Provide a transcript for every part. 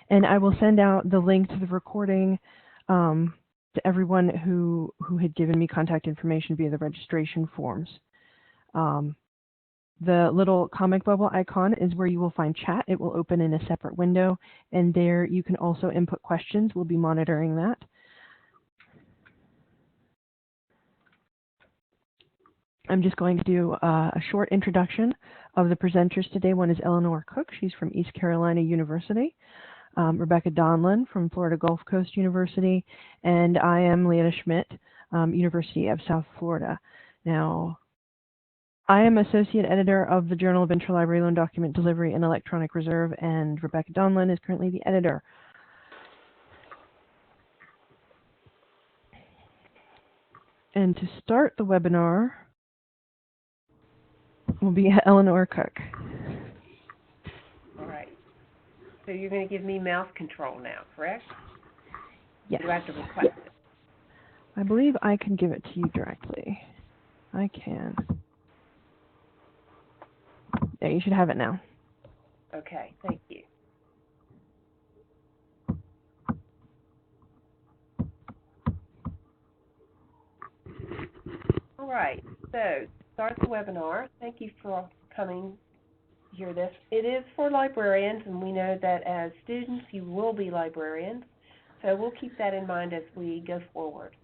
And I will send out the link to the recording to everyone who had given me contact information via the registration forms. The little comic bubble icon is where you will find chat. It will open in a separate window, and there you can also input questions. We'll be monitoring that. I'm just going to do a short introduction of the presenters today. One is Eleanor Cook. She's from East Carolina University. Rebecca Donlan from Florida Gulf Coast University. And I am Leanna Schmidt, University of South Florida. Now, I am Associate Editor of the Journal of Interlibrary Loan Document Delivery and Electronic Reserve, and Rebecca Donlan is currently the editor. And to start the webinar will be Eleanor Cook. All right. So you're going to give me mouse control now, correct? Yes. Do I have to request it? I believe I can give it to you directly. I can. Yeah, you should have it now. Okay, thank you. All right, so to start the webinar, thank you for coming to hear this. It is for librarians, and we know that as students you will be librarians, so we'll keep that in mind as we go forward.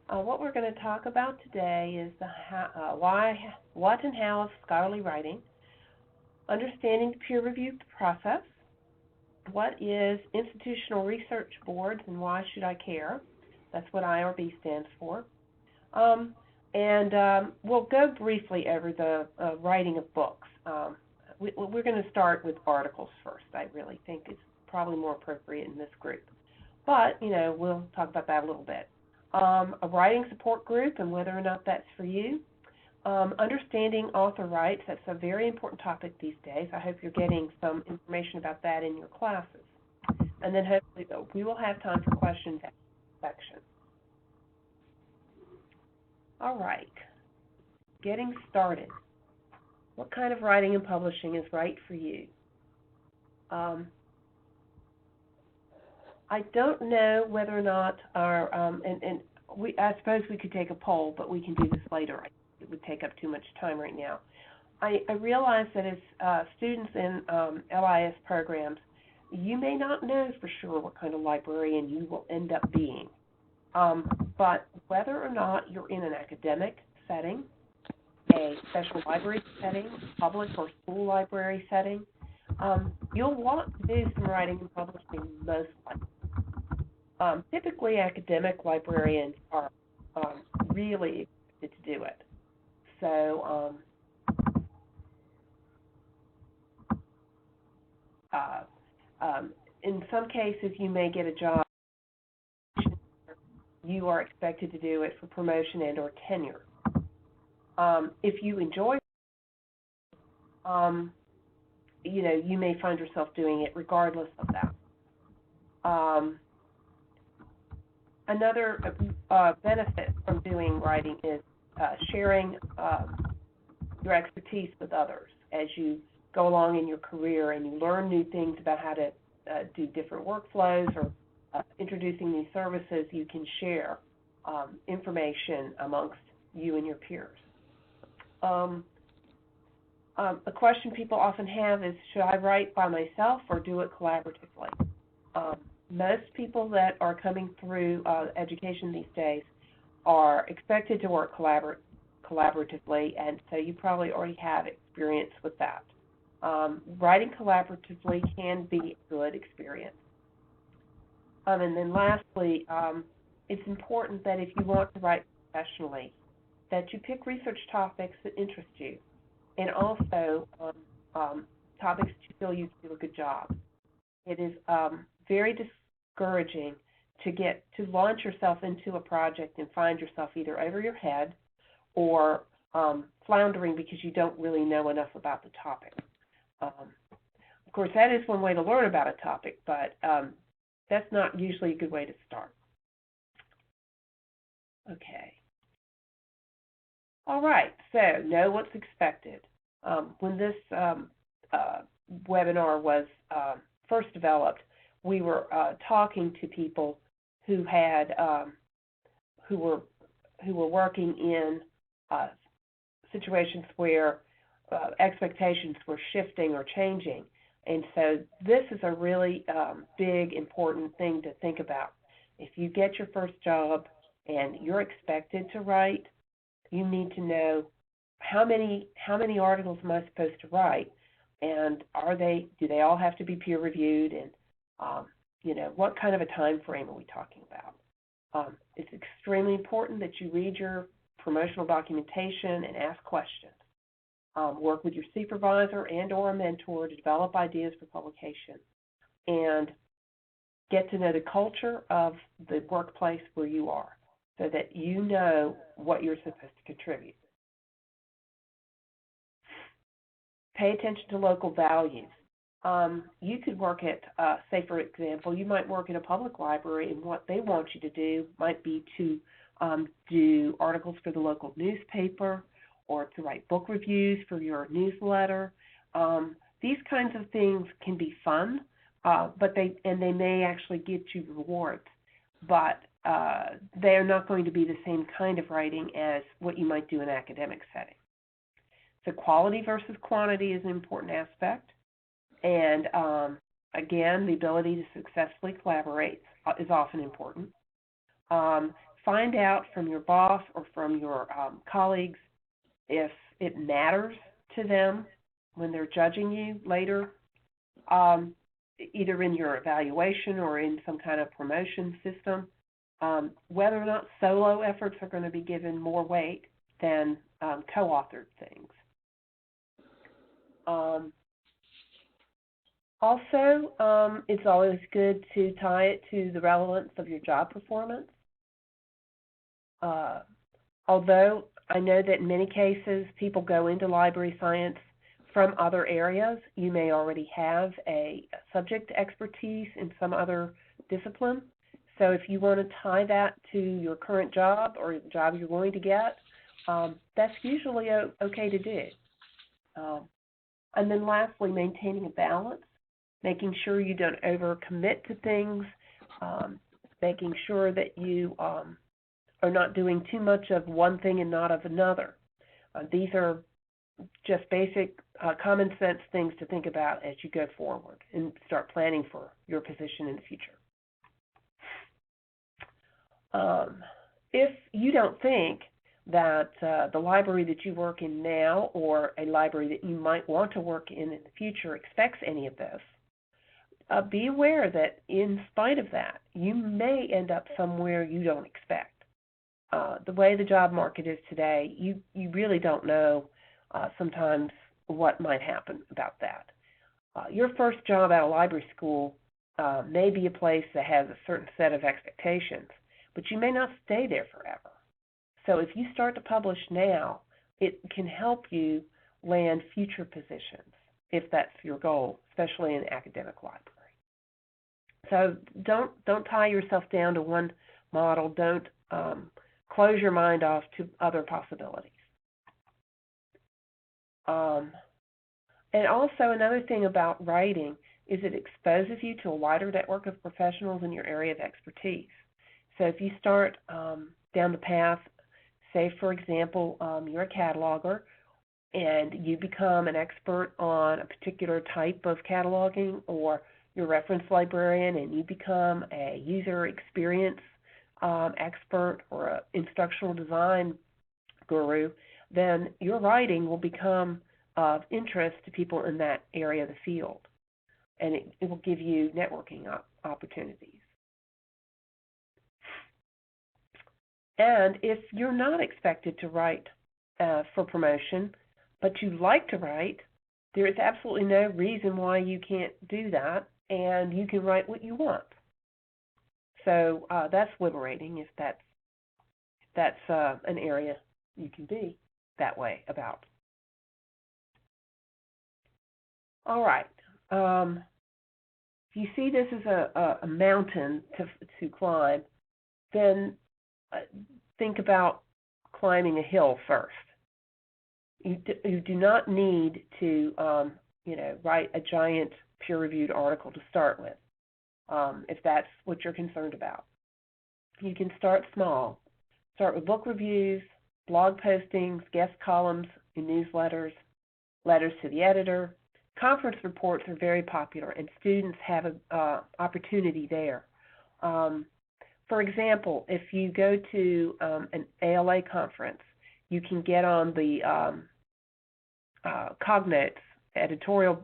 What we're going to talk about today is the what and how of scholarly writing, understanding the peer review process, what is institutional research boards and why should I care? That's what IRB stands for. We'll go briefly over the writing of books. We're going to start with articles first. I really think it's probably more appropriate in this group. But, we'll talk about that a little bit. A writing support group and whether or not that's for you. Understanding author rights, that's a very important topic these days. I hope you're getting some information about that in your classes. And then hopefully we will have time for questions at the section. All right, getting started. What kind of writing and publishing is right for you? I don't know whether or not our, I suppose we could take a poll, but we can do this later. It would take up too much time right now. I realize that as students in LIS programs, you may not know for sure what kind of librarian you will end up being. But whether or not you're in an academic setting, a special library setting, public or school library setting, you'll want to do some writing and publishing most likely. Typically, academic librarians are really excited to do it. So, in some cases, you may get a job. You are expected to do it for promotion and or tenure. If you enjoy, you may find yourself doing it regardless of that. Another benefit from doing writing is sharing your expertise with others as you go along in your career and you learn new things about how to do different workflows or introducing new services. You can share information amongst you and your peers. A question people often have is, should I write by myself or do it collaboratively? Most people that are coming through education these days are expected to work collaboratively, and so you probably already have experience with that. Writing collaboratively can be a good experience. And then lastly, it's important that if you want to write professionally, that you pick research topics that interest you, and also topics that you feel you do a good job. It is very discouraging to launch yourself into a project and find yourself either over your head or floundering because you don't really know enough about the topic. Of course, that is one way to learn about a topic, but that's not usually a good way to start. Okay. All right, so know what's expected. When this webinar was first developed, we were talking to people who had who were working in situations where expectations were shifting or changing. And so this is a really big, important thing to think about. If you get your first job and you're expected to write, you need to know how many articles am I supposed to write, and do they all have to be peer reviewed, and what kind of a time frame are we talking about? It's extremely important that you read your promotional documentation and ask questions. Work with your supervisor and or a mentor to develop ideas for publication, and get to know the culture of the workplace where you are so that you know what you're supposed to contribute. Pay attention to local values. You could work at, say for example, you might work in a public library, and what they want you to do might be to do articles for the local newspaper, or to write book reviews for your newsletter. These kinds of things can be fun, but they may actually get you rewards, but they are not going to be the same kind of writing as what you might do in an academic setting. So quality versus quantity is an important aspect, and again, the ability to successfully collaborate is often important. Find out from your boss or from your colleagues if it matters to them when they're judging you later, either in your evaluation or in some kind of promotion system, whether or not solo efforts are going to be given more weight than co-authored things. Also, it's always good to tie it to the relevance of your job performance. Although I know that in many cases people go into library science from other areas, you may already have a subject expertise in some other discipline. So if you want to tie that to your current job or the job you're going to get, that's usually okay to do. And then lastly, maintaining a balance, making sure you don't overcommit to things, making sure that you are not doing too much of one thing and not of another. These are just basic common sense things to think about as you go forward and start planning for your position in the future. If you don't think that the library that you work in now or a library that you might want to work in the future expects any of this, be aware that in spite of that, you may end up somewhere you don't expect. The way the job market is today, you really don't know sometimes what might happen about that. Your first job at a library school may be a place that has a certain set of expectations, but you may not stay there forever. So if you start to publish now, it can help you land future positions if that's your goal, especially in an academic library. So don't tie yourself down to one model. Don't close your mind off to other possibilities. And also another thing about writing is it exposes you to a wider network of professionals in your area of expertise. So if you start down the path, say for example, you're a cataloger and you become an expert on a particular type of cataloging, or you're a reference librarian and you become a user experience expert or an instructional design guru, then your writing will become of interest to people in that area of the field, and it will give you networking opportunities. And if you're not expected to write for promotion, but you like to write, there is absolutely no reason why you can't do that, and you can write what you want. So that's liberating if that's an area you can be that way about. All right. If you see this as a mountain to climb, then think about climbing a hill first. You do not need to write a giant peer-reviewed article to start with. if that's what you're concerned about. You can start small. Start with book reviews, blog postings, guest columns in newsletters, letters to the editor. Conference reports are very popular, and students have an opportunity there. For example, if you go to an ALA conference, you can get on the Cognotes editorial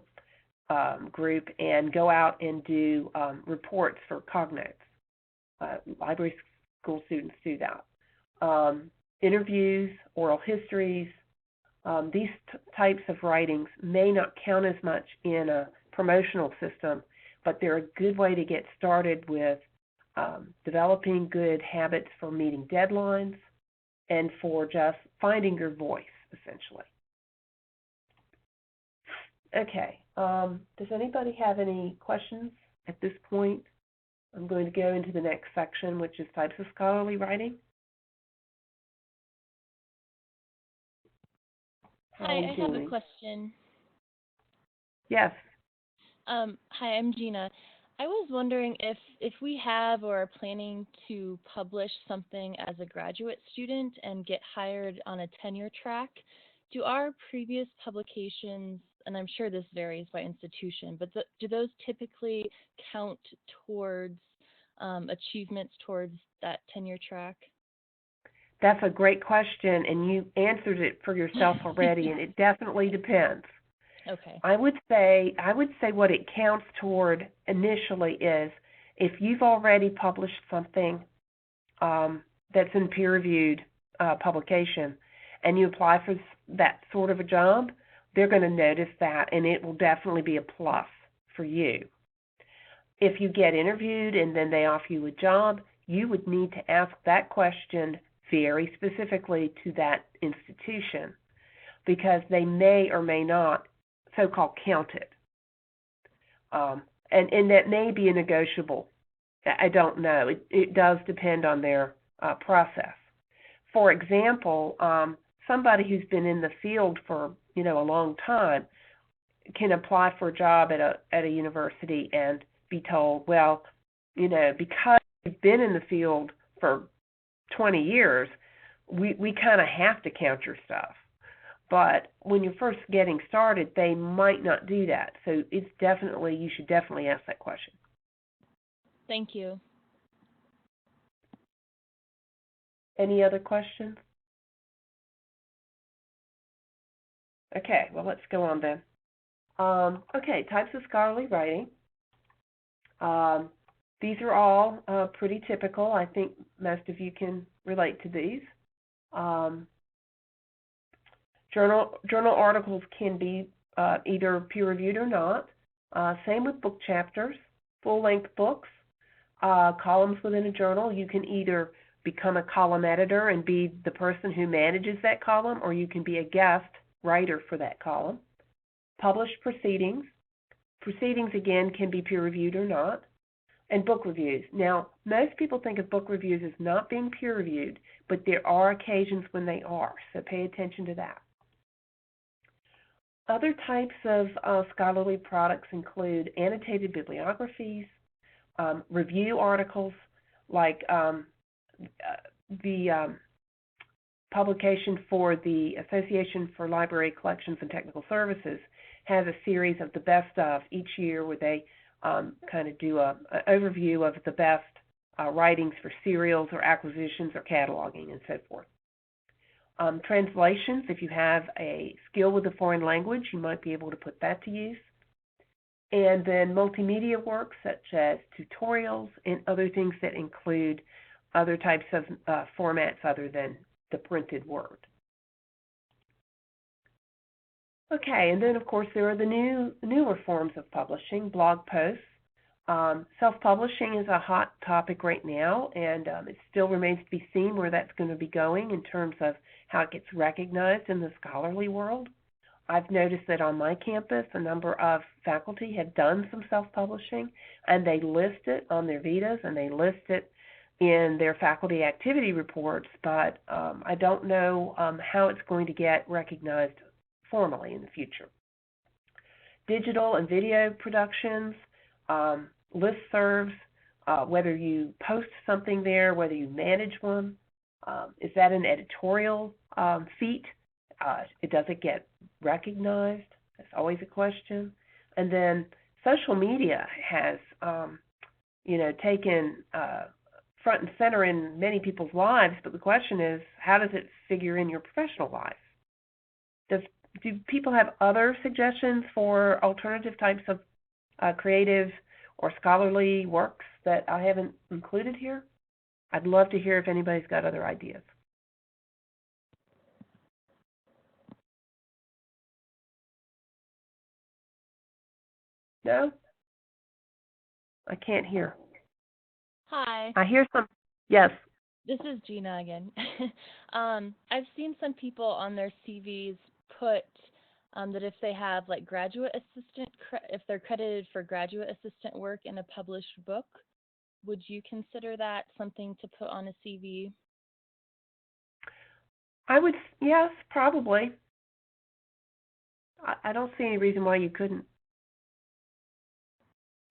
group and go out and do reports for Cognotes. Library school students do that. Interviews, oral histories, these types of writings may not count as much in a promotional system, but they're a good way to get started with developing good habits for meeting deadlines and for just finding your voice, essentially. Okay, does anybody have any questions at this point? I'm going to go into the next section, which is types of scholarly writing. Hi, I have a question. Yes. Hi, I'm Gina. I was wondering if we have or are planning to publish something as a graduate student and get hired on a tenure track, do our previous publications, and I'm sure this varies by institution, but do those typically count towards achievements towards that tenure track? That's a great question, and you answered it for yourself already, and it definitely depends. Okay. I would say what it counts toward initially is if you've already published something that's in peer-reviewed publication and you apply for that sort of a job, they're going to notice that, and it will definitely be a plus for you. If you get interviewed and then they offer you a job, you would need to ask that question very specifically to that institution because they may or may not so-called count it. And that may be a negotiable. I don't know. It does depend on their process. For example, somebody who's been in the field for a long time can apply for a job at a university and be told, well, because you've been in the field for 20 years, we kind of have to count your stuff. But when you're first getting started, they might not do that. So you should definitely ask that question. Thank you. Any other questions? Okay, well, let's go on then. Okay, types of scholarly writing. These are all pretty typical. I think most of you can relate to these. Journal articles can be either peer-reviewed or not. Same with book chapters, full-length books, columns within a journal. You can either become a column editor and be the person who manages that column, or you can be a guest writer for that column. Published proceedings. Proceedings, again, can be peer-reviewed or not. And book reviews. Now, most people think of book reviews as not being peer-reviewed, but there are occasions when they are, so pay attention to that. Other types of scholarly products include annotated bibliographies, review articles, like the publication for the Association for Library Collections and Technical Services has a series of the best of each year where they kind of do an overview of the best writings for serials or acquisitions or cataloging and so forth. Translations, if you have a skill with a foreign language, you might be able to put that to use. And then multimedia works such as tutorials and other things that include other types of formats other than the printed word. Okay, and then of course there are the newer forms of publishing, blog posts. Self-publishing is a hot topic right now, and it still remains to be seen where that's going to be going in terms of how it gets recognized in the scholarly world. I've noticed that on my campus, a number of faculty have done some self-publishing, and they list it on their vitas, and they list it in their faculty activity reports, but I don't know how it's going to get recognized formally in the future. Digital and video productions, listservs, whether you post something there, whether you manage one. Is that an editorial feat? Does it get recognized? That's always a question. And then social media has, taken front and center in many people's lives, but the question is, how does it figure in your professional life? Do people have other suggestions for alternative types of creative or scholarly works that I haven't included here? I'd love to hear if anybody's got other ideas. No? I can't hear. Hi. I hear some. Yes. This is Gina again. I've seen some people on their CVs put that if they have like graduate assistant, if they're credited for graduate assistant work in a published book, would you consider that something to put on a CV? I would, yes, probably. I don't see any reason why you couldn't.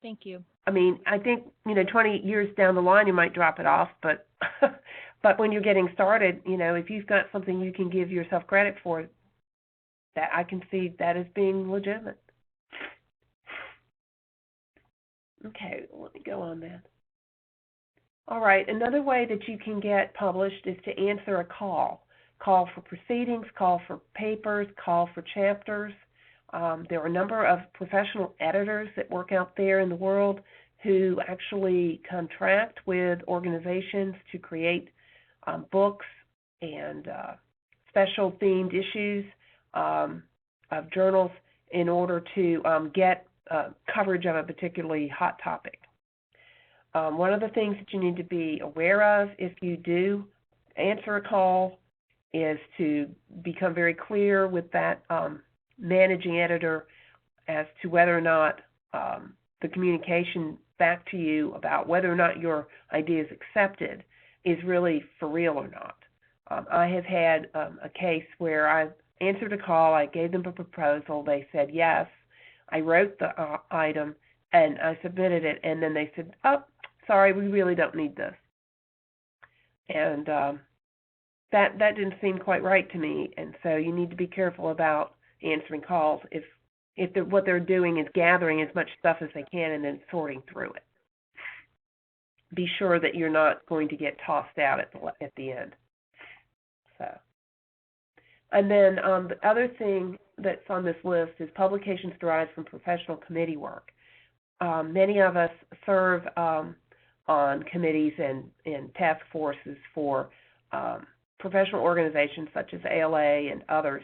Thank you. I mean, I think, 20 years down the line you might drop it off, but but when you're getting started, if you've got something you can give yourself credit for, that I can see that as being legitimate. Okay, let me go on then. All right, another way that you can get published is to answer a call. Call for proceedings, call for papers, call for chapters. There are a number of professional editors that work out there in the world who actually contract with organizations to create books and special themed issues of journals in order to get coverage of a particularly hot topic. One of the things that you need to be aware of if you do answer a call is to become very clear with that managing editor as to whether or not the communication back to you about whether or not your idea is accepted is really for real or not. I have had a case where I answered a call, I gave them a proposal, they said yes, I wrote the item, and I submitted it, and then they said, oh, sorry, we really don't need this. And that didn't seem quite right to me, and so you need to be careful about answering calls if what they're doing is gathering as much stuff as they can and then sorting through it. Be sure that you're not going to get tossed out at the end. So, and then the other thing that's on this list is publications derived from professional committee work. Many of us serve on committees and task forces for professional organizations such as ALA and others,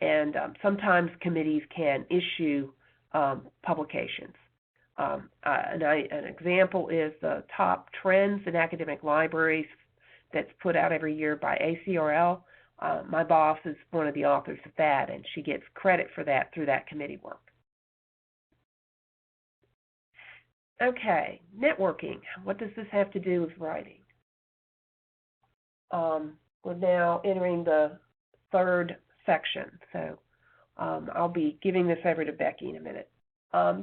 and sometimes committees can issue publications. An example is the top trends in academic libraries that's put out every year by ACRL. My boss is one of the authors of that, and she gets credit for that through that committee work. Okay, networking. What does this have to do with writing? We're now entering the third section, so I'll be giving this over to Becky in a minute.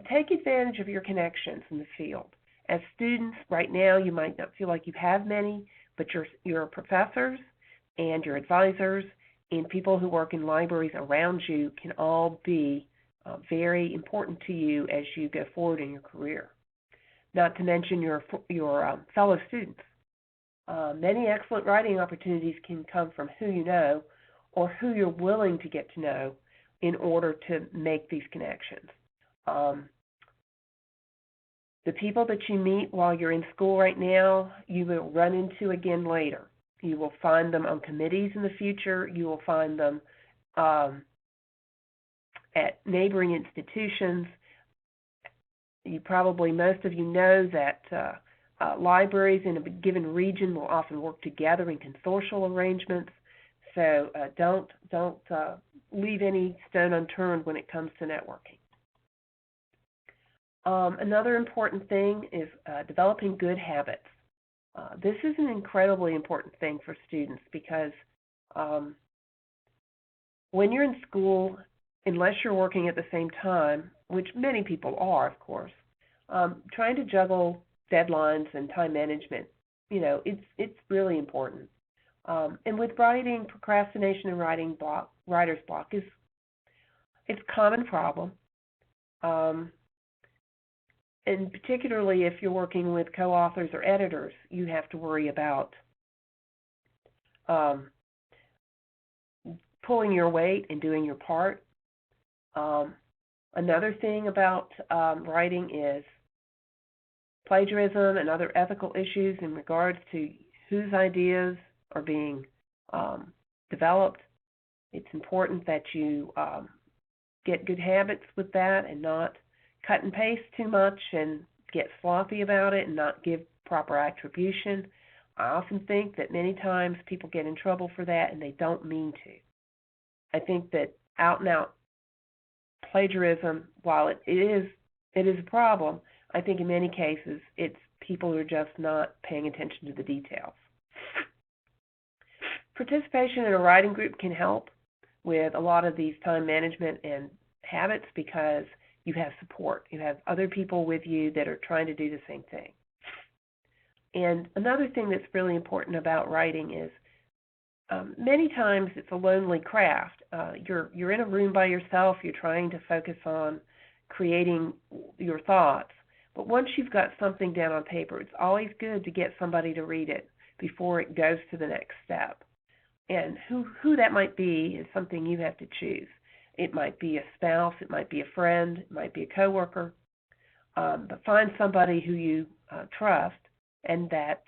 Take advantage of your connections in the field. As students, right now you might not feel like you have many, but your professors and your advisors and people who work in libraries around you can all be very important to you as you go forward in your career. Not to mention your fellow students. Many excellent writing opportunities can come from who you know or who you're willing to get to know in order to make these connections. The people that you meet while you're in school right now, you will run into again later. You will find them on committees in the future. You will find them at neighboring institutions. Most of you know that libraries in a given region will often work together in consortial arrangements. So don't leave any stone unturned when it comes to networking. Another important thing is developing good habits. This is an incredibly important thing for students because when you're in school, unless you're working at the same time, which many people are, of course, Trying to juggle deadlines and time management, it's really important. And with writing, procrastination and writer's block it's a common problem. And particularly if you're working with co-authors or editors, you have to worry about pulling your weight and doing your part. Another thing about writing is plagiarism and other ethical issues in regards to whose ideas are being developed. It's important that you get good habits with that and not cut and paste too much and get sloppy about it and not give proper attribution. I often think that many times people get in trouble for that and they don't mean to. I think that out-and-out plagiarism, while it is a problem, I think in many cases it's people who are just not paying attention to the details. Participation in a writing group can help with a lot of these time management and habits because you have support. You have other people with you that are trying to do the same thing. And another thing that's really important about writing is many times it's a lonely craft. You're in a room by yourself. You're trying to focus on creating your thoughts. But once you've got something down on paper, it's always good to get somebody to read it before it goes to the next step. And who that might be is something you have to choose. It might be a spouse, it might be a friend, it might be a coworker, but find somebody who you trust and that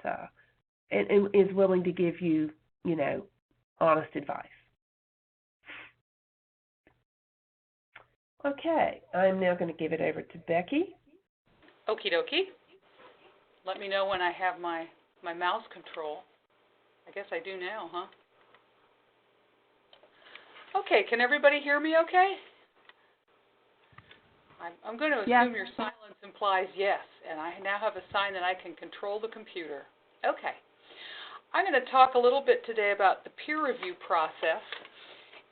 and is willing to give you, honest advice. Okay, I'm now going to give it over to Becky. Okie dokie. Let me know when I have my mouse control. I guess I do now, huh? Okay, can everybody hear me okay? I'm going to assume your silence implies yes, and I now have a sign that I can control the computer. Okay. I'm going to talk a little bit today about the peer review process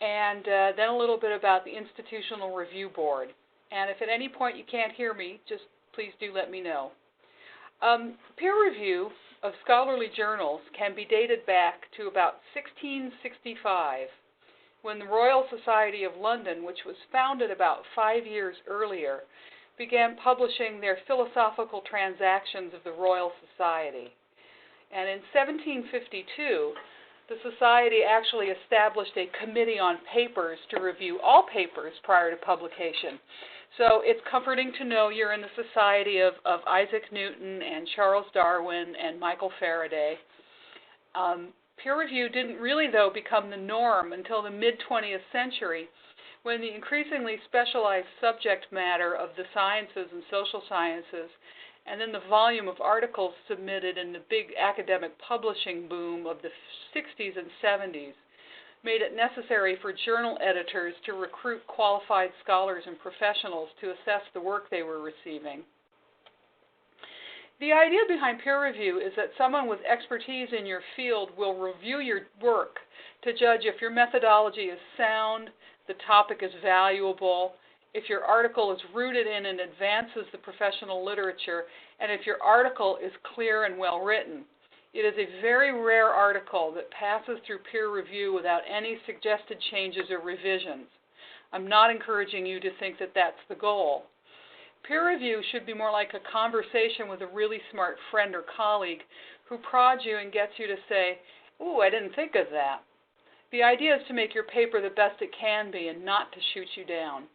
and then a little bit about the Institutional Review Board. And if at any point you can't hear me, just please do let me know. Peer review of scholarly journals can be dated back to about 1665, when the Royal Society of London, which was founded about 5 years earlier, began publishing their Philosophical Transactions of the Royal Society. And in 1752, the Society actually established a committee on papers to review all papers prior to publication. So it's comforting to know you're in the society of Isaac Newton and Charles Darwin and Michael Faraday. Peer review didn't really, though, become the norm until the mid-20th century, when the increasingly specialized subject matter of the sciences and social sciences, and then the volume of articles submitted in the big academic publishing boom of the 60s and 70s, made it necessary for journal editors to recruit qualified scholars and professionals to assess the work they were receiving. The idea behind peer review is that someone with expertise in your field will review your work to judge if your methodology is sound, the topic is valuable, if your article is rooted in and advances the professional literature, and if your article is clear and well written. It is a very rare article that passes through peer review without any suggested changes or revisions. I'm not encouraging you to think that that's the goal. Peer review should be more like a conversation with a really smart friend or colleague who prods you and gets you to say, "Ooh, I didn't think of that." The idea is to make your paper the best it can be and not to shoot you down.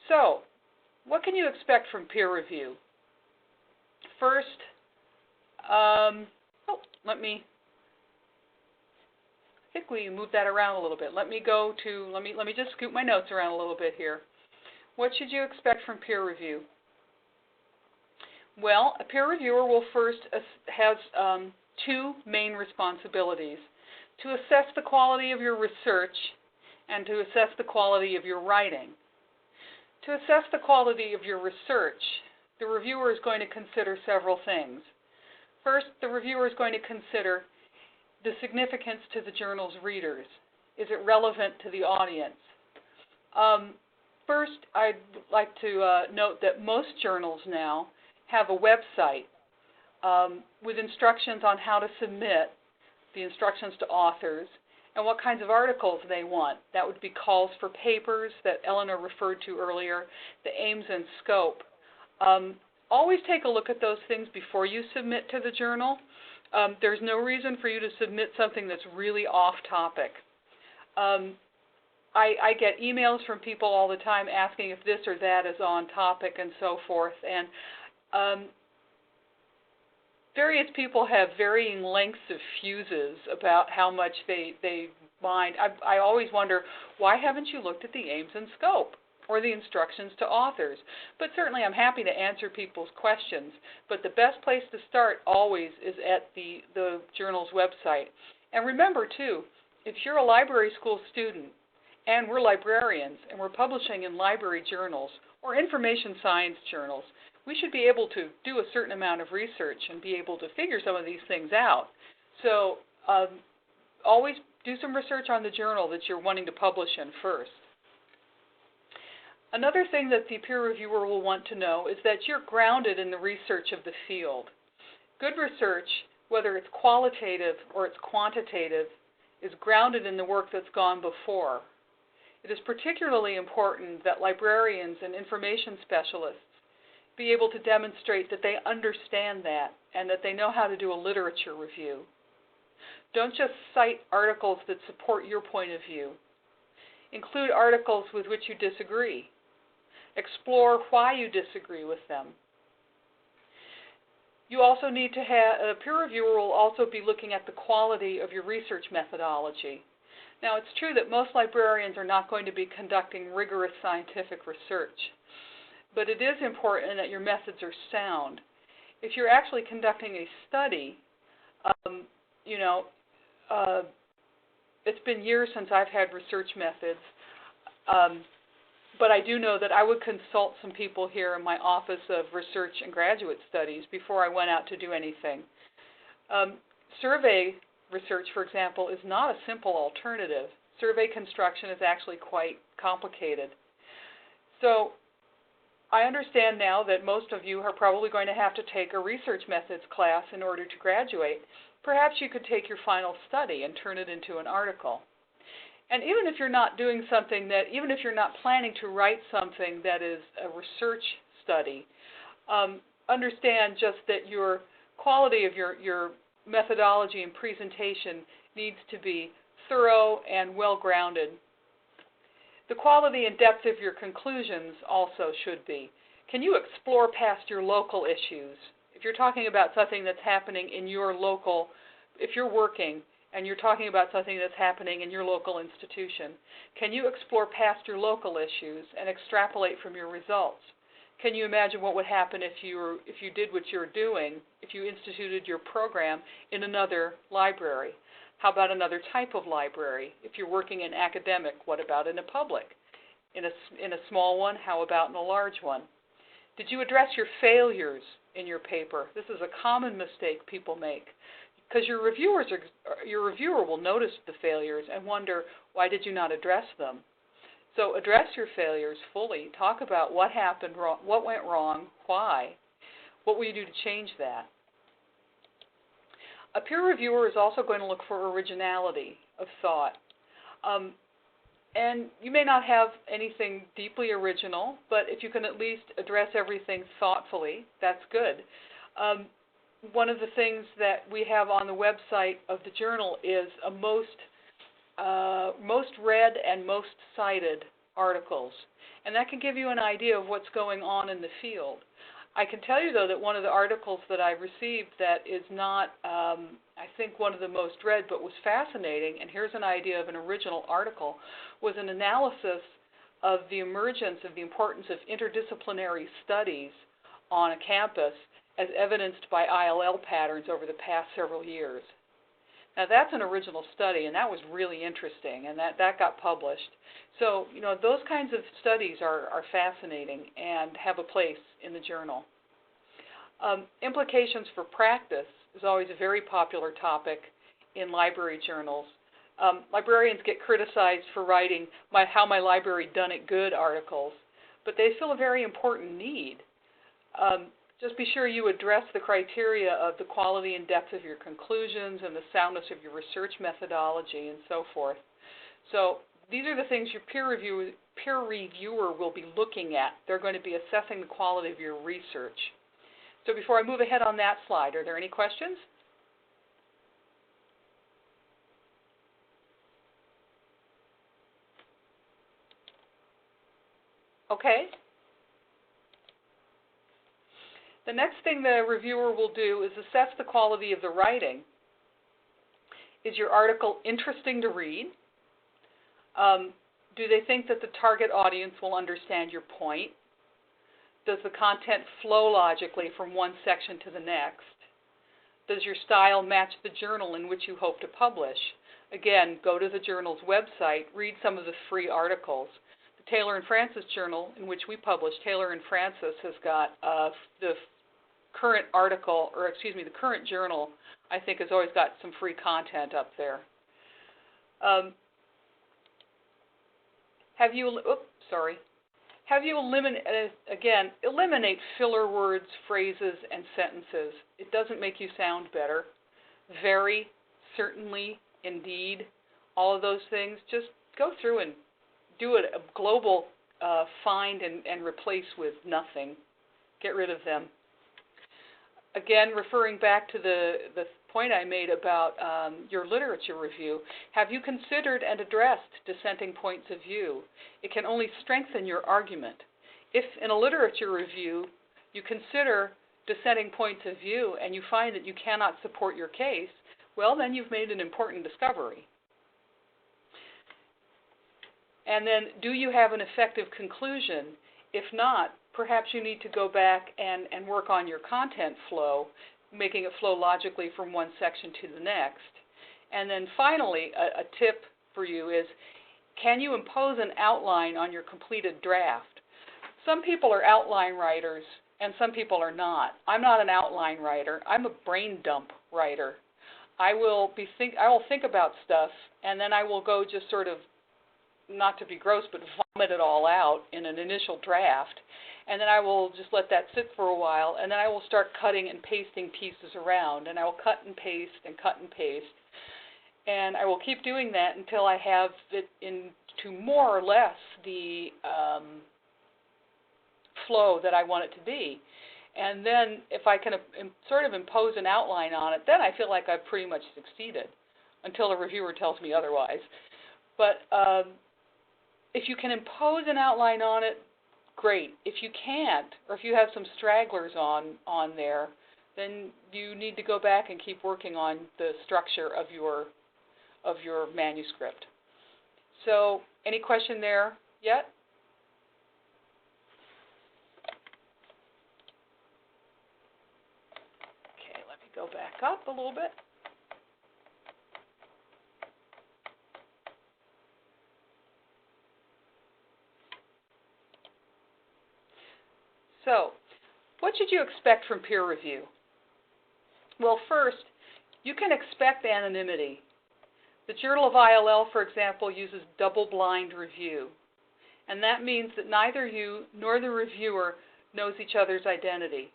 So, what can you expect from peer review? First, I think we moved that around a little bit. Let me just scoot my notes around a little bit here. What should you expect from peer review? Well, a peer reviewer will first has two main responsibilities: to assess the quality of your research and to assess the quality of your writing. To assess the quality of your research, the reviewer is going to consider several things. First, the reviewer is going to consider the significance to the journal's readers. Is it relevant to the audience? first, I'd like to note that most journals now have a website with instructions on how to submit, the instructions to authors, and what kinds of articles they want. That would be calls for papers that Eleanor referred to earlier, the aims and scope. Always take a look at those things before you submit to the journal. There's no reason for you to submit something that's really off topic. I get emails from people all the time asking if this or that is on topic and so forth, and various people have varying lengths of fuses about how much they mind. I always wonder, why haven't you looked at the aims and scope or the instructions to authors? But certainly I'm happy to answer people's questions, but the best place to start always is at the journal's website. And remember, too, if you're a library school student and we're librarians and we're publishing in library journals or information science journals, we should be able to do a certain amount of research and be able to figure some of these things out. So always do some research on the journal that you're wanting to publish in first. Another thing that the peer reviewer will want to know is that you're grounded in the research of the field. Good research, whether it's qualitative or it's quantitative, is grounded in the work that's gone before. It is particularly important that librarians and information specialists be able to demonstrate that they understand that and that they know how to do a literature review. Don't just cite articles that support your point of view. Include articles with which you disagree. Explore why you disagree with them. You also need to have, a peer reviewer will also be looking at the quality of your research methodology. Now, it's true that most librarians are not going to be conducting rigorous scientific research, but it is important that your methods are sound. If you're actually conducting a study, it's been years since I've had research methods, but I do know that I would consult some people here in my Office of Research and Graduate Studies before I went out to do anything. Survey research, for example, is not a simple alternative. Survey construction is actually quite complicated. So I understand now that most of you are probably going to have to take a research methods class in order to graduate. Perhaps you could take your final study and turn it into an article. And even if you're not doing something that, even if you're not planning to write something that is a research study, understand just that your quality of your methodology and presentation needs to be thorough and well-grounded. The quality and depth of your conclusions also should be. Can you explore past your local issues? If you're talking about something that's happening in your local, if you're working and you're talking about something that's happening in your local institution, can you explore past your local issues and extrapolate from your results? Can you imagine what would happen if you did what you're doing, if you instituted your program in another library? How about another type of library? If you're working in academic, what about in a public? In a small one, how about in a large one? Did you address your failures in your paper? This is a common mistake people make, because your reviewer will notice the failures and wonder, why did you not address them? So address your failures fully. Talk about what happened wrong, what went wrong, why. What will you do to change that? A peer reviewer is also going to look for originality of thought. And you may not have anything deeply original, but if you can at least address everything thoughtfully, that's good. One of the things that we have on the website of the journal is a most read and most cited articles. And that can give you an idea of what's going on in the field. I can tell you, though, that one of the articles that I received that is not, I think, one of the most read, but was fascinating, and here's an idea of an original article, was an analysis of the emergence of the importance of interdisciplinary studies on a campus as evidenced by ILL patterns over the past several years. Now, that's an original study, and that was really interesting, and that got published. So, those kinds of studies are fascinating and have a place in the journal. Implications for practice is always a very popular topic in library journals. Librarians get criticized for writing How My Library Done It Good articles, but they fill a very important need. Just be sure you address the criteria of the quality and depth of your conclusions and the soundness of your research methodology and so forth. So these are the things your peer reviewer will be looking at. They're going to be assessing the quality of your research. So before I move ahead on that slide, are there any questions? Okay. The next thing the reviewer will do is assess the quality of the writing. Is your article interesting to read? Do they think that the target audience will understand your point? Does the content flow logically from one section to the next? Does your style match the journal in which you hope to publish? Again, go to the journal's website, read some of the free articles. The Taylor and Francis Journal, in which we publish, Taylor and Francis has got the current article, or excuse me, the current journal, I think has always got some free content up there. Have you eliminate filler words, phrases, and sentences. It doesn't make you sound better. Very, certainly, indeed, all of those things. Just go through and do a global find and replace with nothing. Get rid of them. Again, referring back to the point I made about your literature review, have you considered and addressed dissenting points of view? It can only strengthen your argument. If in a literature review you consider dissenting points of view and you find that you cannot support your case, well, then you've made an important discovery. And then, do you have an effective conclusion? If not, perhaps you need to go back and work on your content flow, making it flow logically from one section to the next. And then finally, a tip for you is, can you impose an outline on your completed draft? Some people are outline writers and some people are not. I'm not an outline writer. I'm a brain dump writer. I will think about stuff, and then I will go just sort of, not to be gross, but vomit it all out in an initial draft. And then I will just let that sit for a while, and then I will start cutting and pasting pieces around, and I will cut and paste and cut and paste. And I will keep doing that until I have it into more or less the flow that I want it to be. And then if I can sort of impose an outline on it, then I feel like I've pretty much succeeded, until the reviewer tells me otherwise. But if you can impose an outline on it, great. If you can't, or if you have some stragglers on there, then you need to go back and keep working on the structure of your manuscript. So, any question there yet? Okay, let me go back up a little bit. So, what should you expect from peer review? Well, first, you can expect anonymity. The Journal of ILL, for example, uses double-blind review, and that means that neither you nor the reviewer knows each other's identity.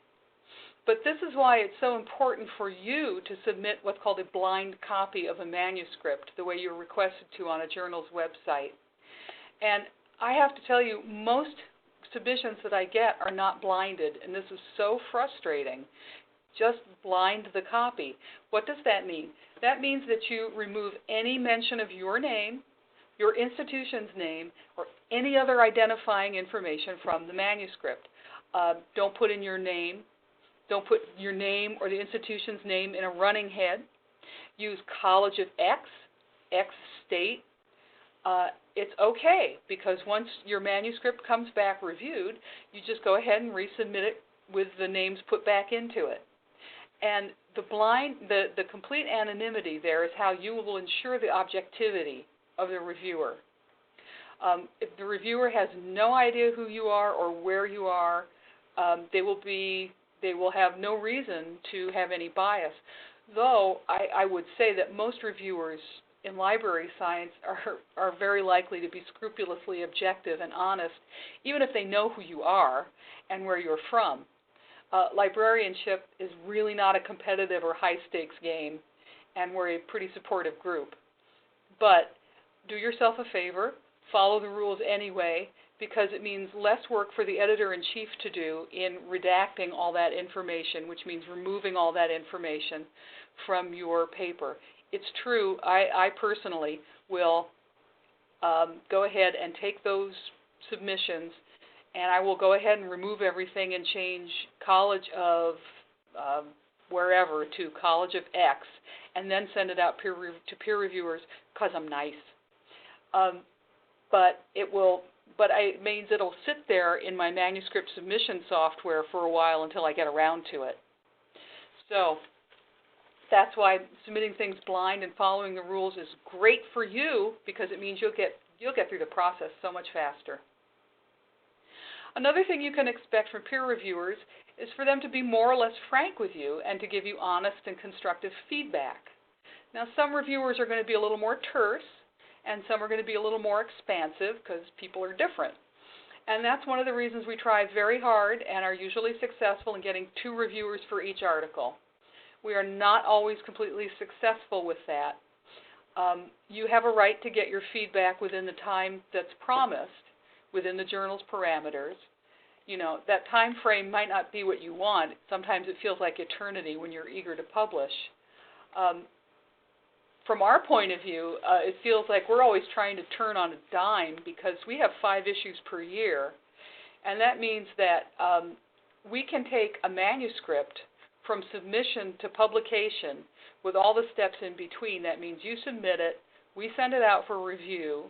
But this is why it's so important for you to submit what's called a blind copy of a manuscript, the way you're requested to on a journal's website. And I have to tell you, most submissions that I get are not blinded, and this is so frustrating. Just blind the copy. What does that mean? That means that you remove any mention of your name, your institution's name, or any other identifying information from the manuscript. Don't put in your name. Don't put your name or the institution's name in a running head. Use College of X, X state. It's okay, because once your manuscript comes back reviewed, you just go ahead and resubmit it with the names put back into it. And the complete anonymity there is how you will ensure the objectivity of the reviewer. If the reviewer has no idea who you are or where you are, they will have no reason to have any bias. Though I would say that most reviewers in library science are very likely to be scrupulously objective and honest, even if they know who you are and where you're from. Librarianship is really not a competitive or high-stakes game, and we're a pretty supportive group. But do yourself a favor, follow the rules anyway, because it means less work for the editor-in-chief to do in redacting all that information, which means removing all that information from your paper. It's true, I personally will go ahead and take those submissions, and I will go ahead and remove everything and change College of wherever to College of X, and then send it out to peer reviewers because I'm nice. But it means it'll sit there in my manuscript submission software for a while until I get around to it. So that's why submitting things blind and following the rules is great for you, because it means you'll get through the process so much faster. Another thing you can expect from peer reviewers is for them to be more or less frank with you and to give you honest and constructive feedback. Now, some reviewers are going to be a little more terse, and some are going to be a little more expansive because people are different. And that's one of the reasons we try very hard and are usually successful in getting 2 reviewers for each article. We are not always completely successful with that. You have a right to get your feedback within the time that's promised, within the journal's parameters. You know, that time frame might not be what you want. Sometimes it feels like eternity when you're eager to publish. From our point of view, it feels like we're always trying to turn on a dime because we have 5 issues per year, and that means that we can take a manuscript from submission to publication with all the steps in between. That means you submit it, we send it out for review,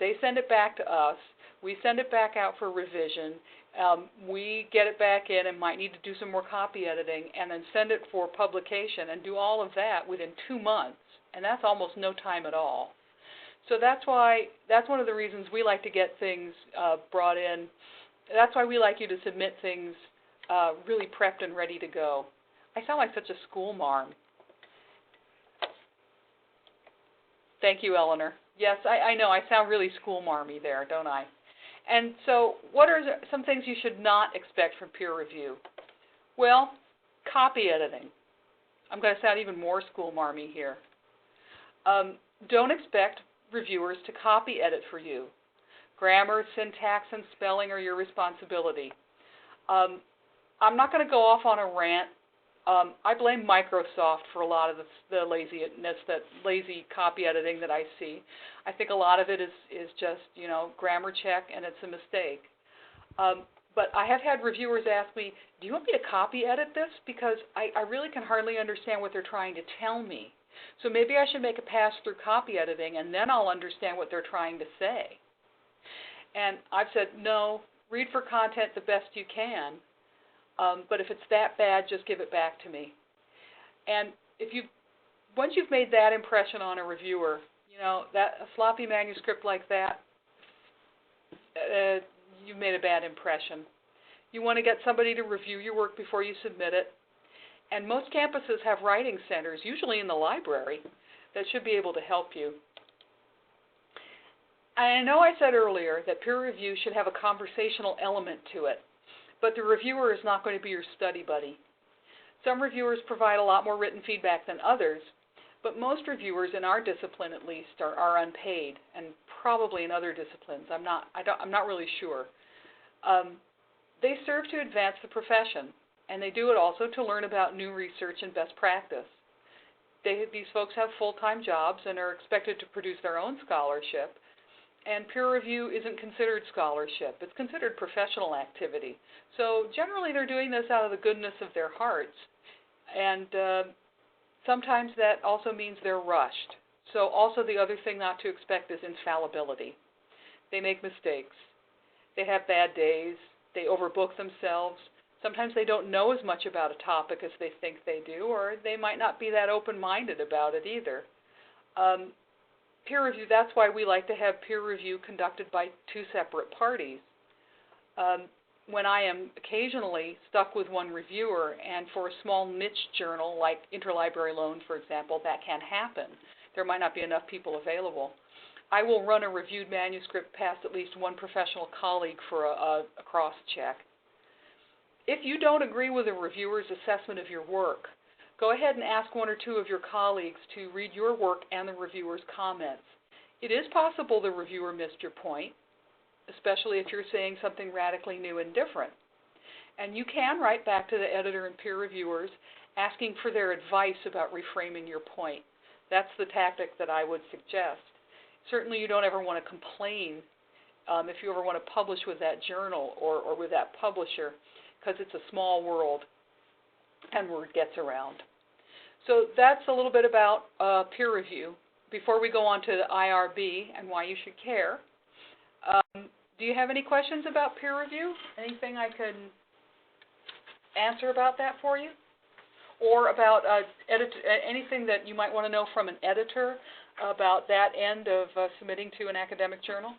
they send it back to us, we send it back out for revision, we get it back in and might need to do some more copy editing, and then send it for publication and do all of that within 2 months. And that's almost no time at all. So that's one of the reasons we like to get things brought in. That's why we like you to submit things really prepped and ready to go. I sound like such a school marm. Thank you, Eleanor. Yes, I know, I sound really school marmy there, don't I? And so what are some things you should not expect from peer review? Well, copy editing. I'm going to sound even more school marmy here. Don't expect reviewers to copy edit for you. Grammar, syntax, and spelling are your responsibility. I'm not going to go off on a rant. I blame Microsoft for a lot of the laziness, that lazy copy editing that I see. I think a lot of it is just, you know, grammar check, and it's a mistake. But I have had reviewers ask me, do you want me to copy edit this? Because I really can hardly understand what they're trying to tell me. So maybe I should make a pass through copy editing, and then I'll understand what they're trying to say. And I've said, no, read for content the best you can, but if it's that bad, just give it back to me. And once you've made that impression on a reviewer, you know, a sloppy manuscript like that, you've made a bad impression. You want to get somebody to review your work before you submit it. And most campuses have writing centers, usually in the library, that should be able to help you. I know I said earlier that peer review should have a conversational element to it, but the reviewer is not going to be your study buddy. Some reviewers provide a lot more written feedback than others, but most reviewers, in our discipline at least, are unpaid, and probably in other disciplines. I'm not really sure. They serve to advance the profession, and they do it also to learn about new research and best practice. These folks have full-time jobs and are expected to produce their own scholarship, and peer review isn't considered scholarship. It's considered professional activity. So generally they're doing this out of the goodness of their hearts, and sometimes that also means they're rushed. So also the other thing not to expect is infallibility. They make mistakes. They have bad days. They overbook themselves. Sometimes they don't know as much about a topic as they think they do, or they might not be that open-minded about it either. Peer review, that's why we like to have peer review conducted by 2 separate parties. When I am occasionally stuck with one reviewer, and for a small niche journal like Interlibrary Loan, for example, that can happen. there might not be enough people available. I will run a reviewed manuscript past at least one professional colleague for a cross-check. If you don't agree with a reviewer's assessment of your work, go ahead and ask one or two of your colleagues to read your work and the reviewer's comments. It is possible the reviewer missed your point, especially if you're saying something radically new and different. And you can write back to the editor and peer reviewers asking for their advice about reframing your point. That's the tactic that I would suggest. Certainly you don't ever want to complain if you ever want to publish with that journal or with that publisher, because it's a small world and word gets around. So that's a little bit about peer review. Before we go on to the IRB and why you should care, do you have any questions about peer review? Anything I can answer about that for you? Or about anything that you might want to know from an editor about that end of submitting to an academic journal?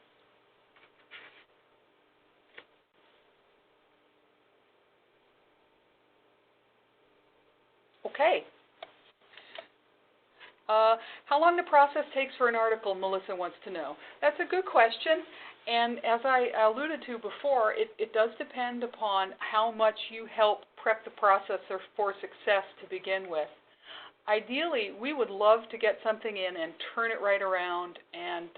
Okay. How long the process takes for an article, Melissa wants to know. That's a good question, and as I alluded to before, it does depend upon how much you help prep the process for success to begin with. Ideally, we would love to get something in and turn it right around and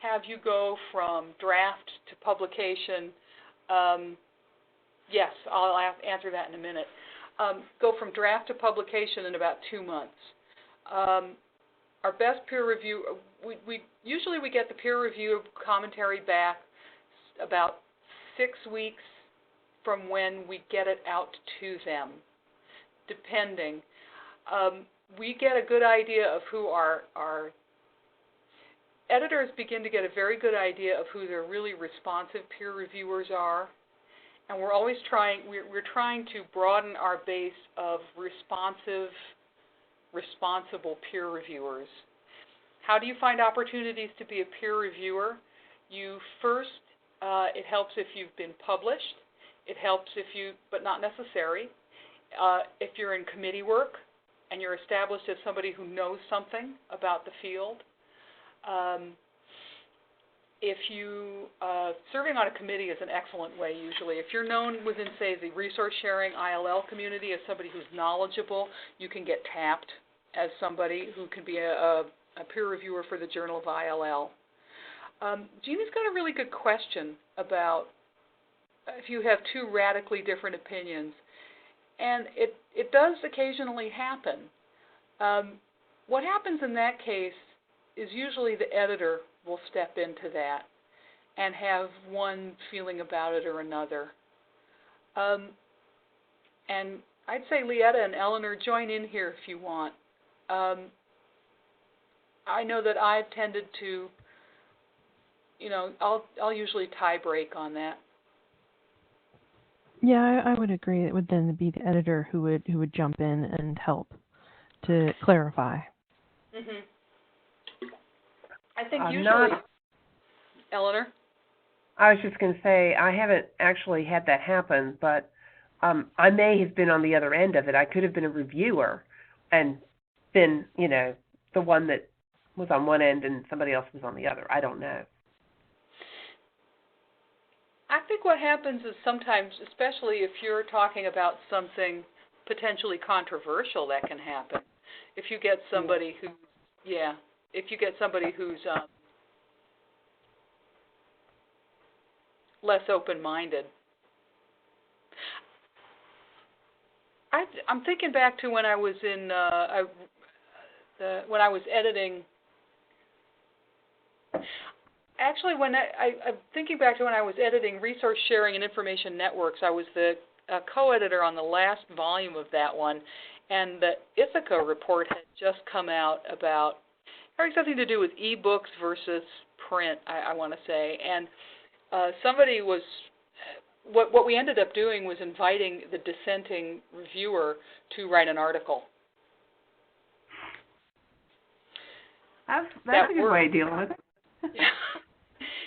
have you go from draft to publication. Yes, I'll answer that in a minute. Go from draft to publication in about 2 months. Our best peer review, we usually get the peer review commentary back about 6 weeks from when we get it out to them, depending. We get a good idea of who our editors begin to get a very good idea of who their really responsive peer reviewers are, and we're always we're trying to broaden our base of responsible peer reviewers. How do you find opportunities to be a peer reviewer? You first, it helps if you've been published. It helps if you, but not necessary. If you're in committee work and you're established as somebody who knows something about the field. If you, serving on a committee is an excellent way usually. If you're known within, say, the resource sharing ILL community as somebody who's knowledgeable, you can get tapped as somebody who can be a peer reviewer for the Journal of ILL. Jeannie's got a really good question about if you have two radically different opinions. And it does occasionally happen. What happens in that case is usually the editor will step into that and have one feeling about it or another. And I'd say Lietta and Eleanor, join in here if you want. I know that I've tended to, I'll usually tie break on that. Yeah, I would agree. It would then be the editor who would jump in and help to clarify. Mm-hmm. I think usually, Eleanor? I was just going to say, I haven't actually had that happen, but I may have been on the other end of it. I could have been a reviewer and been, the one that was on one end and somebody else was on the other. I don't know. I think what happens is sometimes, especially if you're talking about something potentially controversial, that can happen. If you get somebody who, who's less open-minded. I'm thinking back to when I was when I was editing. Actually, I'm thinking back to when I was editing Resource Sharing and Information Networks. I was the co-editor on the last volume of that one, and the Ithaca report had just come out about having something to do with e-books versus print, I want to say. And somebody was, what we ended up doing was inviting the dissenting reviewer to write an article. That's a good way of dealing with it. Yeah.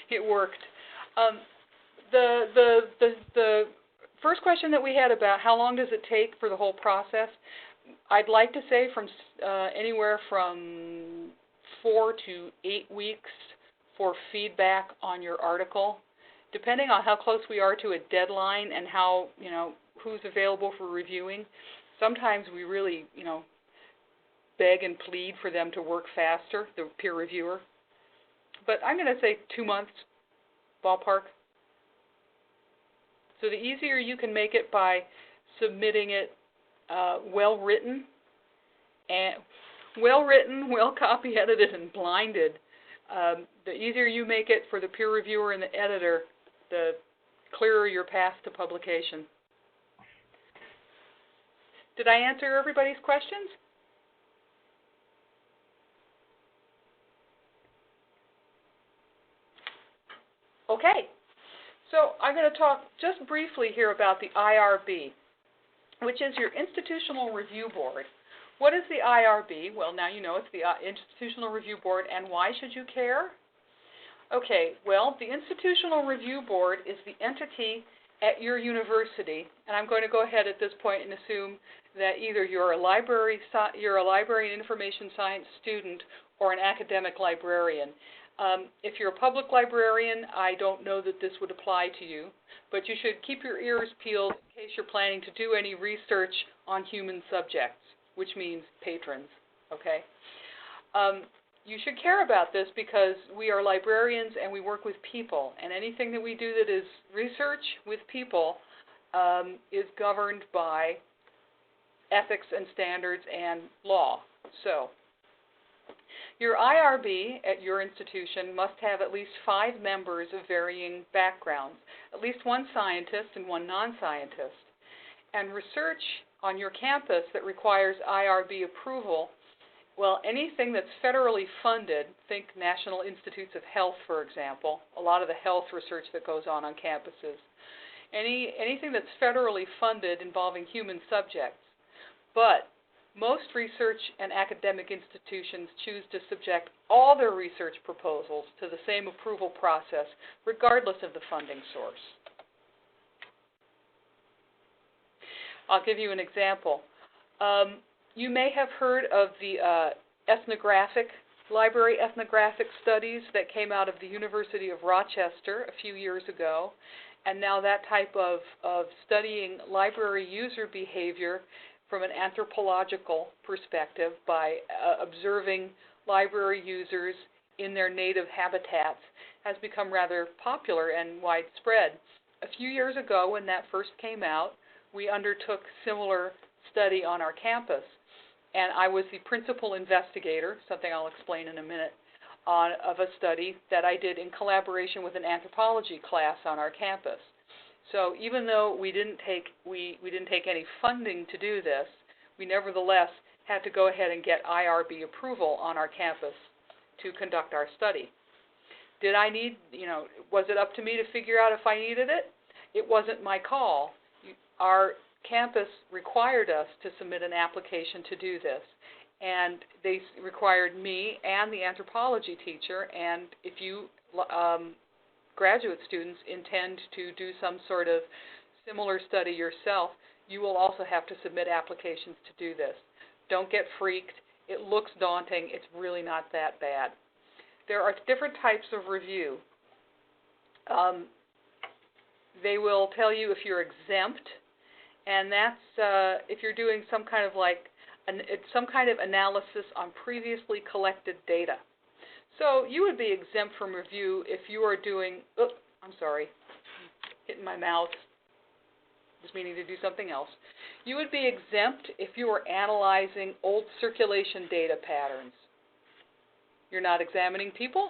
It worked. The first question that we had about how long does it take for the whole process, I'd like to say from anywhere from 4 to 8 weeks for feedback on your article. Depending on how close we are to a deadline and how, who's available for reviewing, sometimes we really, beg and plead for them to work faster, the peer reviewer. But I'm going to say 2 months, ballpark. So the easier you can make it by submitting it well-written, well-copy edited, and blinded, the easier you make it for the peer reviewer and the editor, the clearer your path to publication. Did I answer everybody's questions? Okay, so I'm going to talk just briefly here about the IRB, which is your Institutional Review Board. What is the IRB? Well, now you know it's the Institutional Review Board, and why should you care? Okay, well, the Institutional Review Board is the entity at your university, and I'm going to go ahead at this point and assume that either you're a library and information science student or an academic librarian. If you're a public librarian, I don't know that this would apply to you, but you should keep your ears peeled in case you're planning to do any research on human subjects, which means patrons, okay? You should care about this because we are librarians and we work with people, and anything that we do that is research with people is governed by ethics and standards and law. So, your IRB at your institution must have at least 5 members of varying backgrounds, at least 1 scientist and 1 non-scientist. And research on your campus that requires IRB approval, well, anything that's federally funded, think National Institutes of Health, for example, a lot of the health research that goes on campuses, anything that's federally funded involving human subjects. But most research and academic institutions choose to subject all their research proposals to the same approval process, regardless of the funding source. I'll give you an example. You may have heard of the library ethnographic studies that came out of the University of Rochester a few years ago, and now that type of studying library user behavior from an anthropological perspective by observing library users in their native habitats has become rather popular and widespread. A few years ago, when that first came out, we undertook similar study on our campus, and I was the principal investigator, something I'll explain in a minute, of a study that I did in collaboration with an anthropology class on our campus. So even though we didn't take any funding to do this, we nevertheless had to go ahead and get IRB approval on our campus to conduct our study. Did I need, was it up to me to figure out if I needed it? It wasn't my call. Our campus required us to submit an application to do this, and they required me and the anthropology teacher, and if you graduate students intend to do some sort of similar study yourself, you will also have to submit applications to do this. Don't get freaked. It looks daunting. It's really not that bad. There are different types of review. They will tell you if you're exempt, and that's if you're doing some kind of analysis on previously collected data. So you would be exempt from review if you are doing, hitting my mouse, just meaning to do something else. You would be exempt if you were analyzing old circulation data patterns. You're not examining people,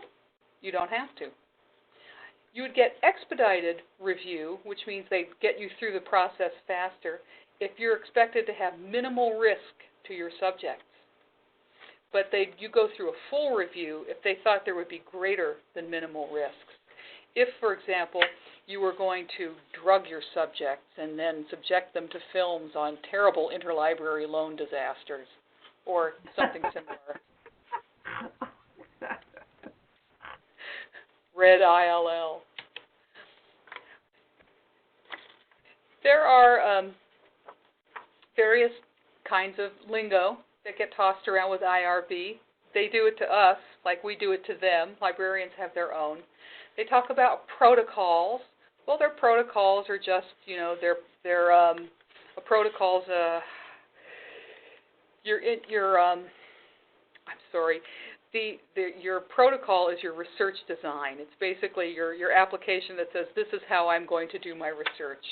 you don't have to. You would get expedited review, which means they get you through the process faster, if you're expected to have minimal risk to your subjects. But you go through a full review if they thought there would be greater than minimal risks. If, for example, you were going to drug your subjects and then subject them to films on terrible interlibrary loan disasters or something similar. Red ILL. There are various kinds of lingo that get tossed around with IRB. They do it to us like we do it to them. Librarians have their own. They talk about protocols. Well, their protocols are just, they're protocols. Your protocol is your research design. It's basically your application that says this is how I'm going to do my research.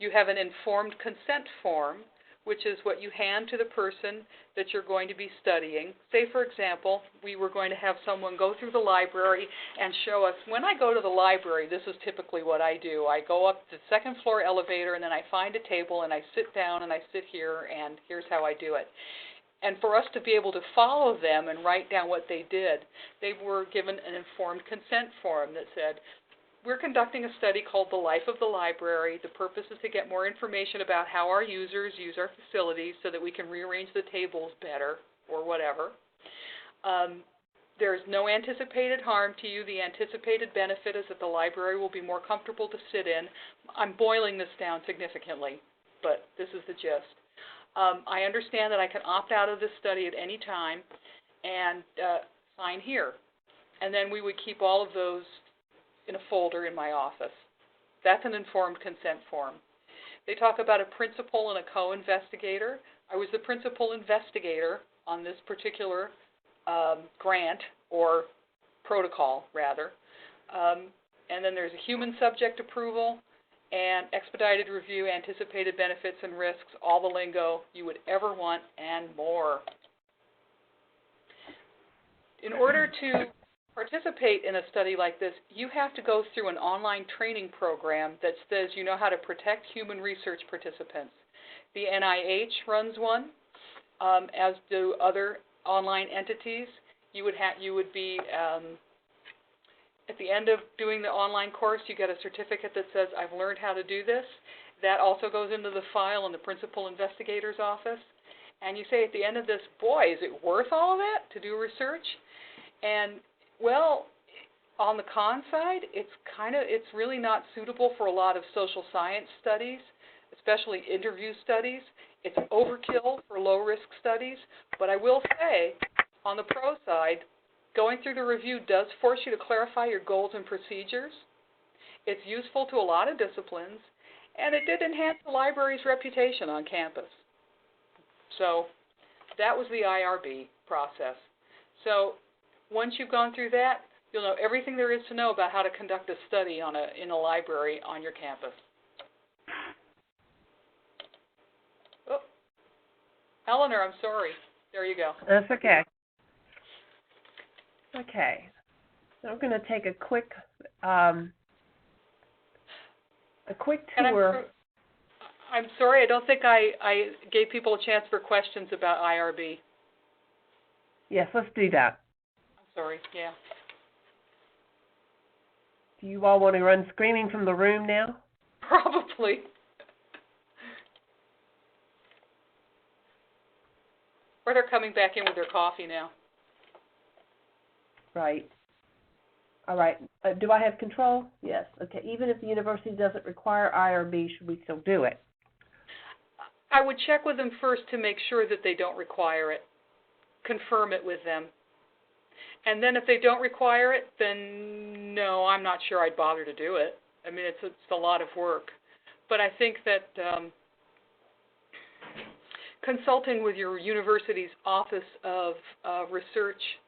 You have an informed consent form, which is what you hand to the person that you're going to be studying. Say, for example, we were going to have someone go through the library and show us, when I go to the library, this is typically what I do. I go up the second floor elevator, and then I find a table, and I sit down, and I sit here, and here's how I do it. And for us to be able to follow them and write down what they did, they were given an informed consent form that said, we're conducting a study called The Life of the Library. The purpose is to get more information about how our users use our facilities so that we can rearrange the tables better or whatever. There is no anticipated harm to you. The anticipated benefit is that the library will be more comfortable to sit in. I'm boiling this down significantly, but this is the gist. I understand that I can opt out of this study at any time and sign here. And then we would keep all of those in a folder in my office. That's an informed consent form. They talk about a principal and a co-investigator. I was the principal investigator on this particular grant, or protocol, rather. And then there's a human subject approval and expedited review, anticipated benefits and risks, all the lingo you would ever want and more. In order to participate in a study like this, you have to go through an online training program that says you know how to protect human research participants. The NIH runs one, as do other online entities. You would be at the end of doing the online course, you get a certificate that says, I've learned how to do this. That also goes into the file in the principal investigator's office. And you say at the end of this, boy, is it worth all of that to do research? And, well, on the con side, it's really not suitable for a lot of social science studies, especially interview studies. It's overkill for low-risk studies. But I will say, on the pro side, going through the review does force you to clarify your goals and procedures. It's useful to a lot of disciplines, and it did enhance the library's reputation on campus. So that was the IRB process. So once you've gone through that, you'll know everything there is to know about how to conduct a study in a library on your campus. Oh, Eleanor, I'm sorry. There you go. That's okay. Okay, so I'm going to take a quick tour. I'm sorry, I don't think I gave people a chance for questions about IRB. Yes, let's do that. I'm sorry, yeah. Do you all want to run screaming from the room now? Probably. Or they're coming back in with their coffee now. Right. All right. Do I have control? Yes. Okay. Even if the university doesn't require IRB, should we still do it? I would check with them first to make sure that they don't require it. Confirm it with them. And then if they don't require it, then no, I'm not sure I'd bother to do it. I mean, it's a lot of work. But I think that consulting with your university's Office of Research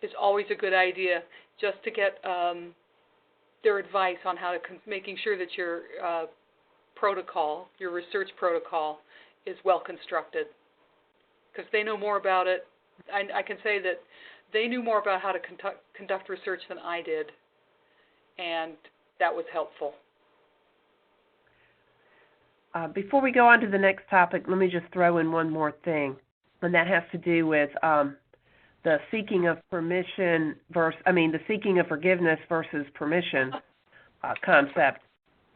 is always a good idea, just to get their advice on how to making sure that your protocol, your research protocol, is well constructed, because they know more about it. I can say that they knew more about how to conduct research than I did, and that was helpful. Before we go on to the next topic, let me just throw in one more thing, and that has to do with the seeking of permission the seeking of forgiveness versus permission concept.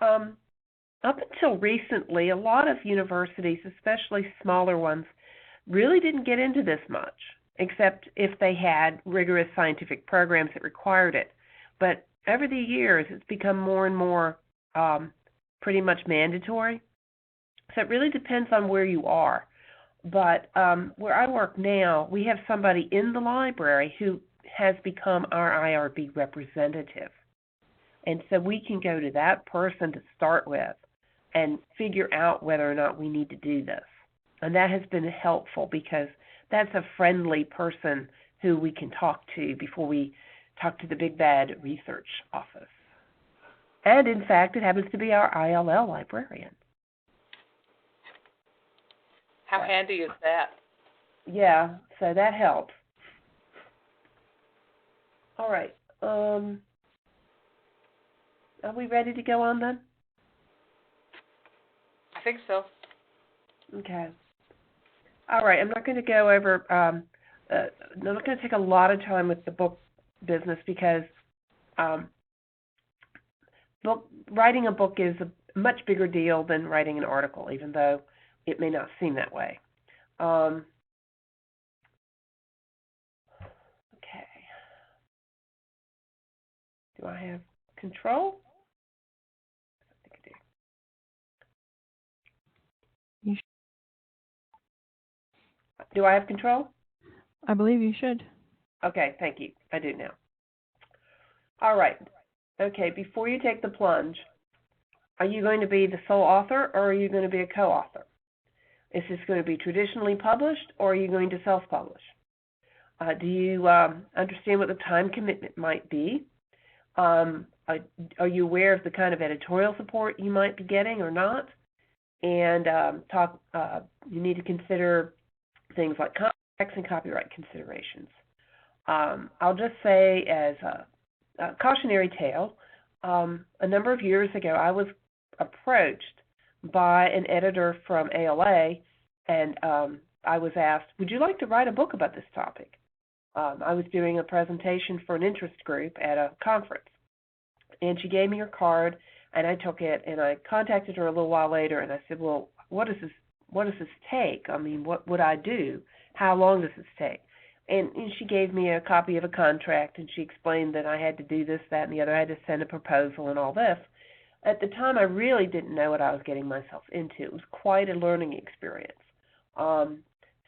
Up until recently, a lot of universities, especially smaller ones, really didn't get into this much, except if they had rigorous scientific programs that required it. But over the years, it's become more and more pretty much mandatory. So it really depends on where you are. But where I work now, we have somebody in the library who has become our IRB representative. And so we can go to that person to start with and figure out whether or not we need to do this. And that has been helpful because that's a friendly person who we can talk to before we talk to the big bad research office. And in fact, it happens to be our ILL librarian. How handy is that? Yeah, so that helps. All right. Are we ready to go on then? I think so. Okay. All right. I'm not going to go over. I'm not going to take a lot of time with the book business because writing a book is a much bigger deal than writing an article, even though it may not seem that way. Okay. Do I have control? I think I do. Do I have control? I believe you should. Okay, thank you. I do now. All right. Okay, before you take the plunge, are you going to be the sole author or are you going to be a co-author? Is this going to be traditionally published or are you going to self-publish? Do you understand what the time commitment might be? Are you aware of the kind of editorial support you might be getting or not? And you need to consider things like contracts and copyright considerations. I'll just say as a cautionary tale, a number of years ago I was approached by an editor from ALA, and I was asked, would you like to write a book about this topic? I was doing a presentation for an interest group at a conference, and she gave me her card, and I took it, and I contacted her a little while later, and I said, well, what does this take? I mean, what would I do? How long does this take? And she gave me a copy of a contract, and she explained that I had to do this, that, and the other. I had to send a proposal and all this. At the time, I really didn't know what I was getting myself into. It was quite a learning experience.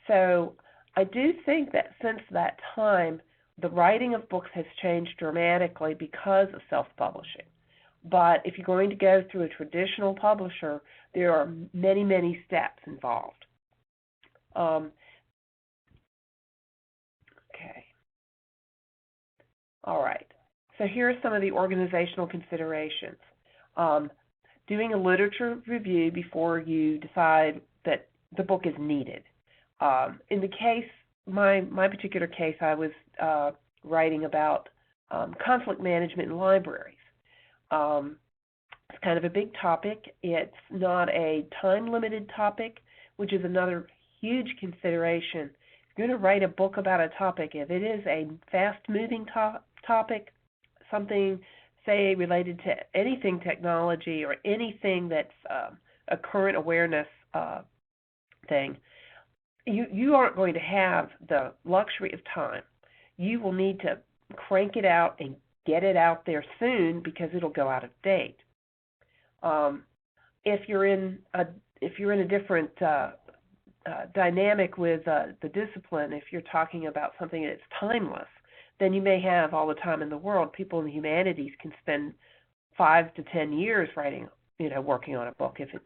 So I do think that since that time, the writing of books has changed dramatically because of self-publishing. But if you're going to go through a traditional publisher, there are many, many steps involved. Okay. All right. So here are some of the organizational considerations. Doing a literature review before you decide that the book is needed. In the case, my particular case, I was writing about conflict management in libraries. It's kind of a big topic. It's not a time-limited topic, which is another huge consideration. If you're going to write a book about a topic, if it is a fast-moving topic, something, say, related to anything technology or anything that's a current awareness thing, you aren't going to have the luxury of time. You will need to crank it out and get it out there soon because it'll go out of date. If you're in a different dynamic with the discipline, if you're talking about something that's timeless, then you may have all the time in the world. People in the humanities can spend 5 to 10 years working on a book if it's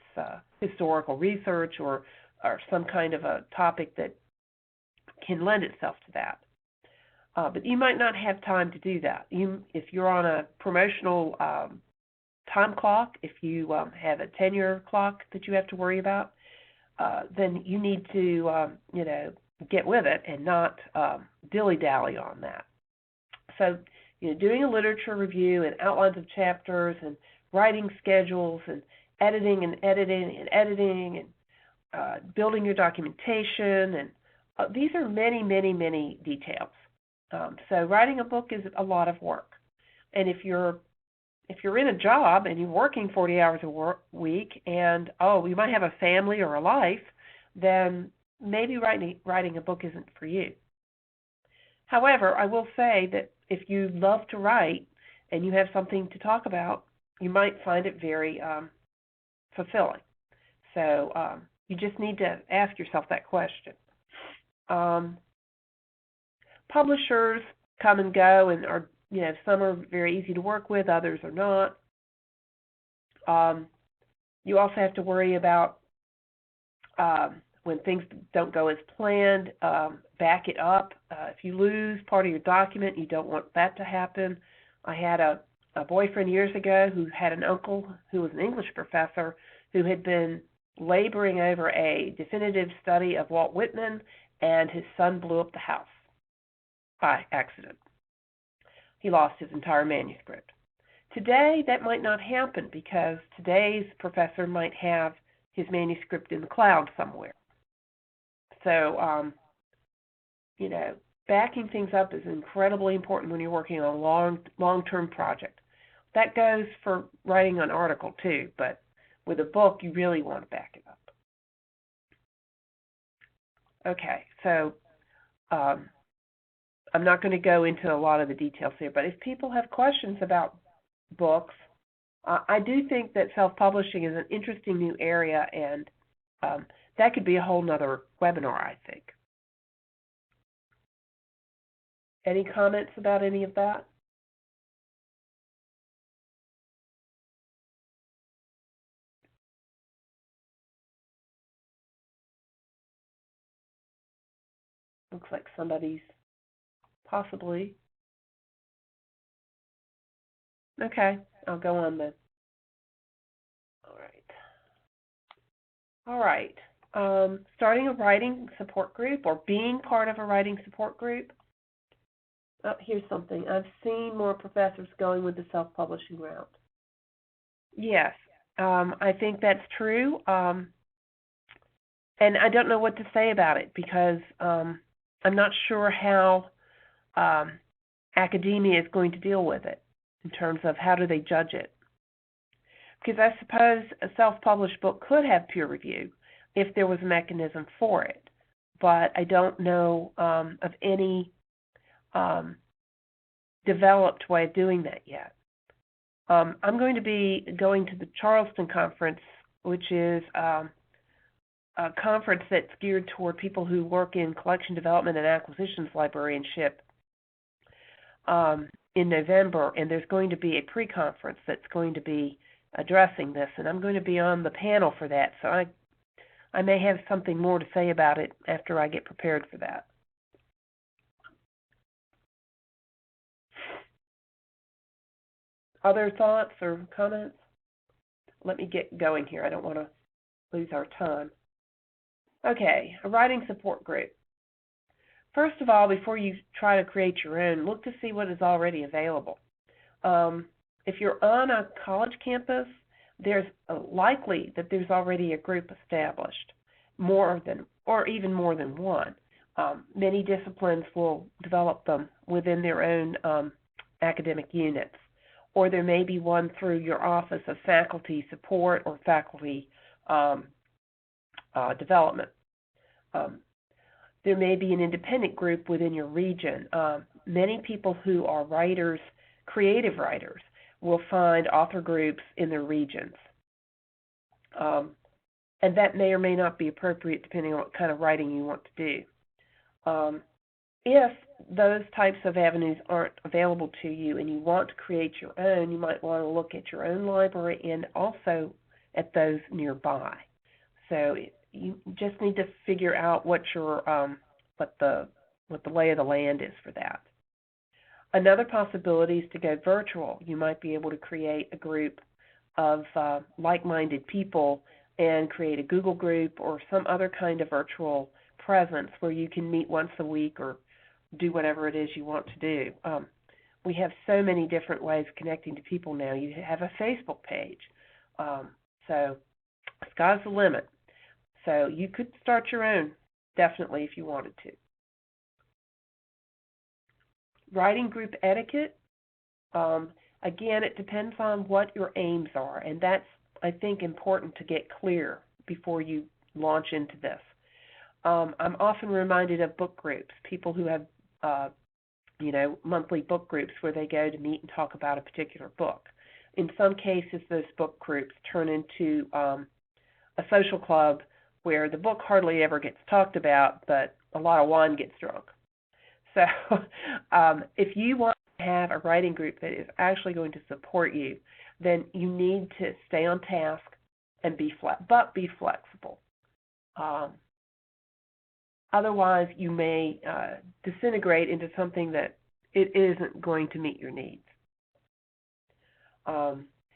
historical research or some kind of a topic that can lend itself to that. But you might not have time to do that. If you're on a promotional time clock, if you have a tenure clock that you have to worry about, then you need to, get with it and not dilly-dally on that. So, doing a literature review and outlines of chapters and writing schedules and editing and building your documentation, and these are many, many, many details. So writing a book is a lot of work. And if you're in a job and you're working 40 hours a week and, you might have a family or a life, then maybe writing a book isn't for you. However, I will say that if you love to write and you have something to talk about, you might find it very fulfilling. So You just need to ask yourself that question. Publishers come and go and are, some are very easy to work with, others are not. You also have to worry about when things don't go as planned, back it up. If you lose part of your document, you don't want that to happen. I had a boyfriend years ago who had an uncle who was an English professor who had been laboring over a definitive study of Walt Whitman, and his son blew up the house by accident. He lost his entire manuscript. Today, that might not happen because today's professor might have his manuscript in the cloud somewhere. So, backing things up is incredibly important when you're working on a long-term project. That goes for writing an article too, but with a book, you really want to back it up. Okay, so I'm not going to go into a lot of the details here, but if people have questions about books, I do think that self-publishing is an interesting new area, and that could be a whole nother webinar, I think. Any comments about any of that? Looks like somebody's possibly. Okay, I'll go on then. All right. Starting a writing support group or being part of a writing support group. Oh, here's something. I've seen more professors going with the self-publishing route. Yes, I think that's true. And I don't know what to say about it because I'm not sure how academia is going to deal with it in terms of how do they judge it. Because I suppose a self-published book could have peer review if there was a mechanism for it, but I don't know of any developed way of doing that yet. I'm going to be going to the Charleston conference, which is a conference that's geared toward people who work in collection development and acquisitions librarianship in November, and there's going to be a pre-conference that's going to be addressing this, and I'm going to be on the panel for that, so I may have something more to say about it after I get prepared for that. Other thoughts or comments? Let me get going here. I don't want to lose our time. Okay, a writing support group. First of all, before you try to create your own, look to see what is already available. If you're on a college campus, there's likely that there's already a group established, even more than one. Many disciplines will develop them within their own academic units, or there may be one through your Office of Faculty Support or Faculty Development. There may be an independent group within your region. Many people who are writers, creative writers, will find author groups in their regions. And that may or may not be appropriate depending on what kind of writing you want to do. If those types of avenues aren't available to you and you want to create your own, you might want to look at your own library and also at those nearby. So you just need to figure out what the lay of the land is for that. Another possibility is to go virtual. You might be able to create a group of like-minded people and create a Google group or some other kind of virtual presence where you can meet once a week or do whatever it is you want to do. We have so many different ways of connecting to people now. You have a Facebook page. So sky's the limit. So you could start your own, definitely, if you wanted to. Writing group etiquette, again, it depends on what your aims are, and that's, I think, important to get clear before you launch into this. I'm often reminded of book groups, people who have, monthly book groups where they go to meet and talk about a particular book. In some cases, those book groups turn into a social club where the book hardly ever gets talked about, but a lot of wine gets drunk. So if you want to have a writing group that is actually going to support you, then you need to stay on task and be flexible. Otherwise, you may disintegrate into something that it isn't going to meet your needs.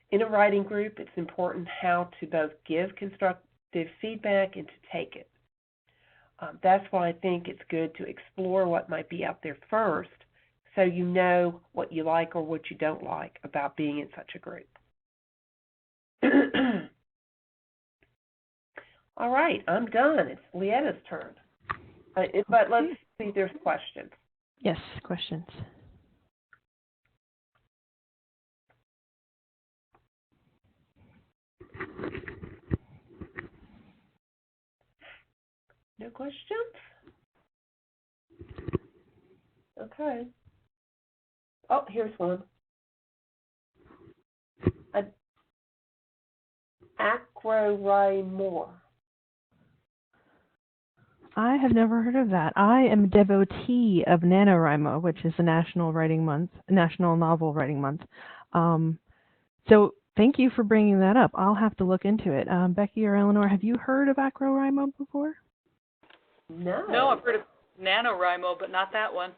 In a writing group, it's important how to both give constructive feedback and to take it. That's why I think it's good to explore what might be out there first, so you know what you like or what you don't like about being in such a group. All right, I'm done. It's Leetta's turn. But let's see if there's questions. Yes, questions. No questions? Okay. Oh, here's one. Acrorhymore. I have never heard of that. I am a devotee of NaNoWriMo, which is the National Novel Writing Month. So thank you for bringing that up. I'll have to look into it. Becky or Eleanor, have you heard of acrorhymore before? No. No, I've heard of NaNoWriMo, but not that one.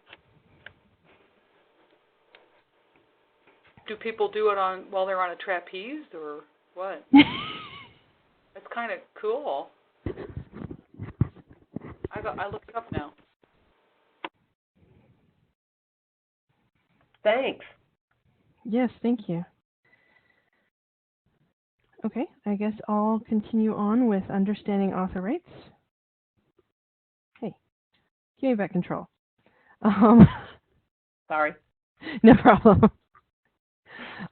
Do people do it while they're on a trapeze, or what? That's kind of cool. I looked it up now. Thanks. Yes, thank you. Okay, I guess I'll continue on with understanding author rights. Hey, give me back control. Sorry. No problem.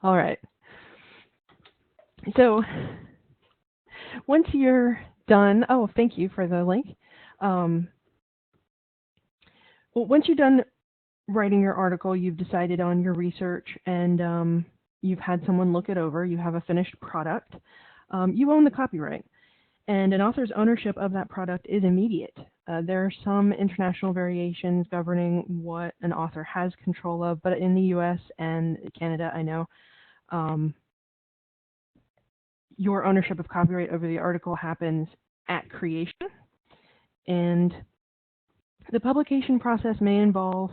All right. So once you're done, oh, thank you for the link. Well, once you're done writing your article, you've decided on your research, and you've had someone look it over, you have a finished product, you own the copyright. And an author's ownership of that product is immediate. There are some international variations governing what an author has control of, but in the US and Canada, I know, your ownership of copyright over the article happens at creation. And the publication process may involve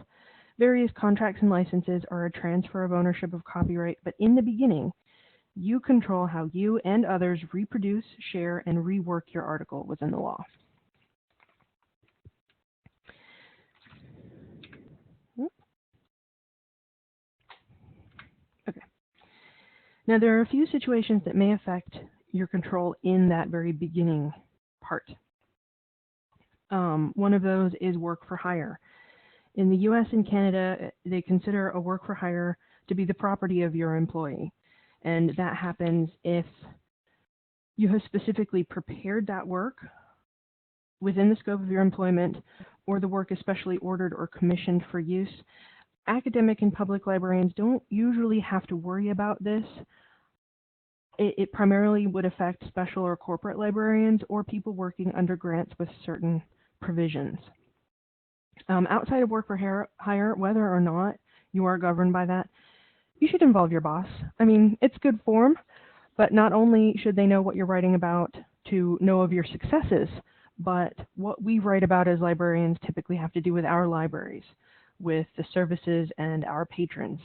various contracts and licenses or a transfer of ownership of copyright, but in the beginning, you control how you and others reproduce, share, and rework your article within the law. Okay. Now, there are a few situations that may affect your control in that very beginning part. One of those is work for hire. In the US and Canada, they consider a work for hire to be the property of your employee. And that happens if you have specifically prepared that work within the scope of your employment, or the work is specially ordered or commissioned for use. Academic and public librarians don't usually have to worry about this. It primarily would affect special or corporate librarians or people working under grants with certain provisions. Outside of work for hire, whether or not you are governed by that, you should involve your boss. I mean, it's good form, but not only should they know what you're writing about to know of your successes, but what we write about as librarians typically have to do with our libraries, with the services and our patrons.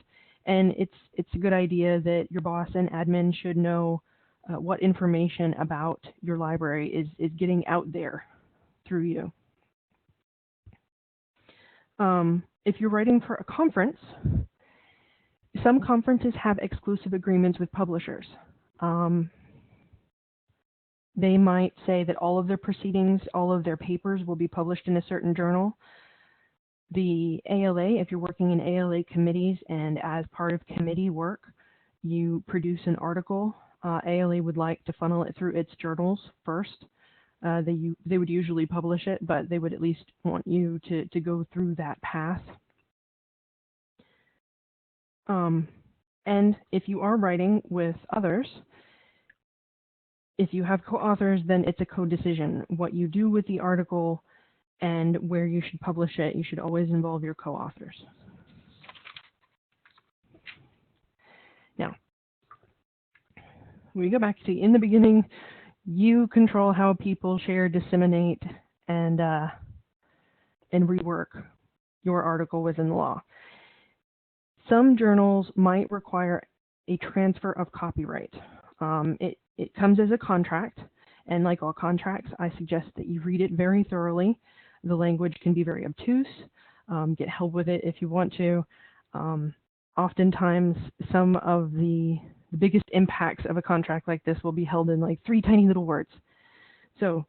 And it's a good idea that your boss and admin should know what information about your library is getting out there through you. If you're writing for a conference, some conferences have exclusive agreements with publishers. They might say that all of their proceedings, all of their papers will be published in a certain journal. The ALA, if you're working in ALA committees and as part of committee work, you produce an article. ALA would like to funnel it through its journals first. They would usually publish it, but they would at least want you to go through that path. And if you are writing with others, If you have co-authors, then it's a co-decision. What you do with the article and where you should publish it, you should always involve your co-authors. Now, we go back to in the beginning, you control how people share, disseminate, and rework your article within the law. Some journals might require a transfer of copyright. It comes as a contract, and like all contracts, I suggest that you read it very thoroughly. The language can be very obtuse. Get help with it if you want to. Oftentimes, some of the biggest impacts of a contract like this will be held in like 3 tiny little words. So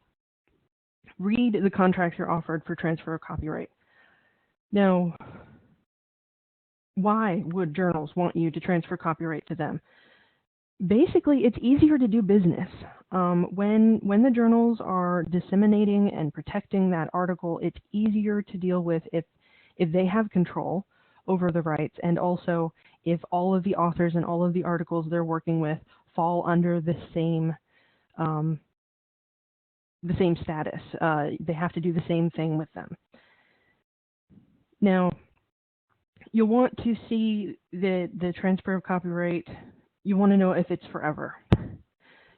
read the contracts you're offered for transfer of copyright. Now, why would journals want you to transfer copyright to them? Basically, it's easier to do business. When the journals are disseminating and protecting that article, it's easier to deal with if they have control over the rights, and also if all of the authors and all of the articles they're working with fall under the same status. They have to do the same thing with them. Now, you'll want to see the transfer of copyright. You want to know if it's forever.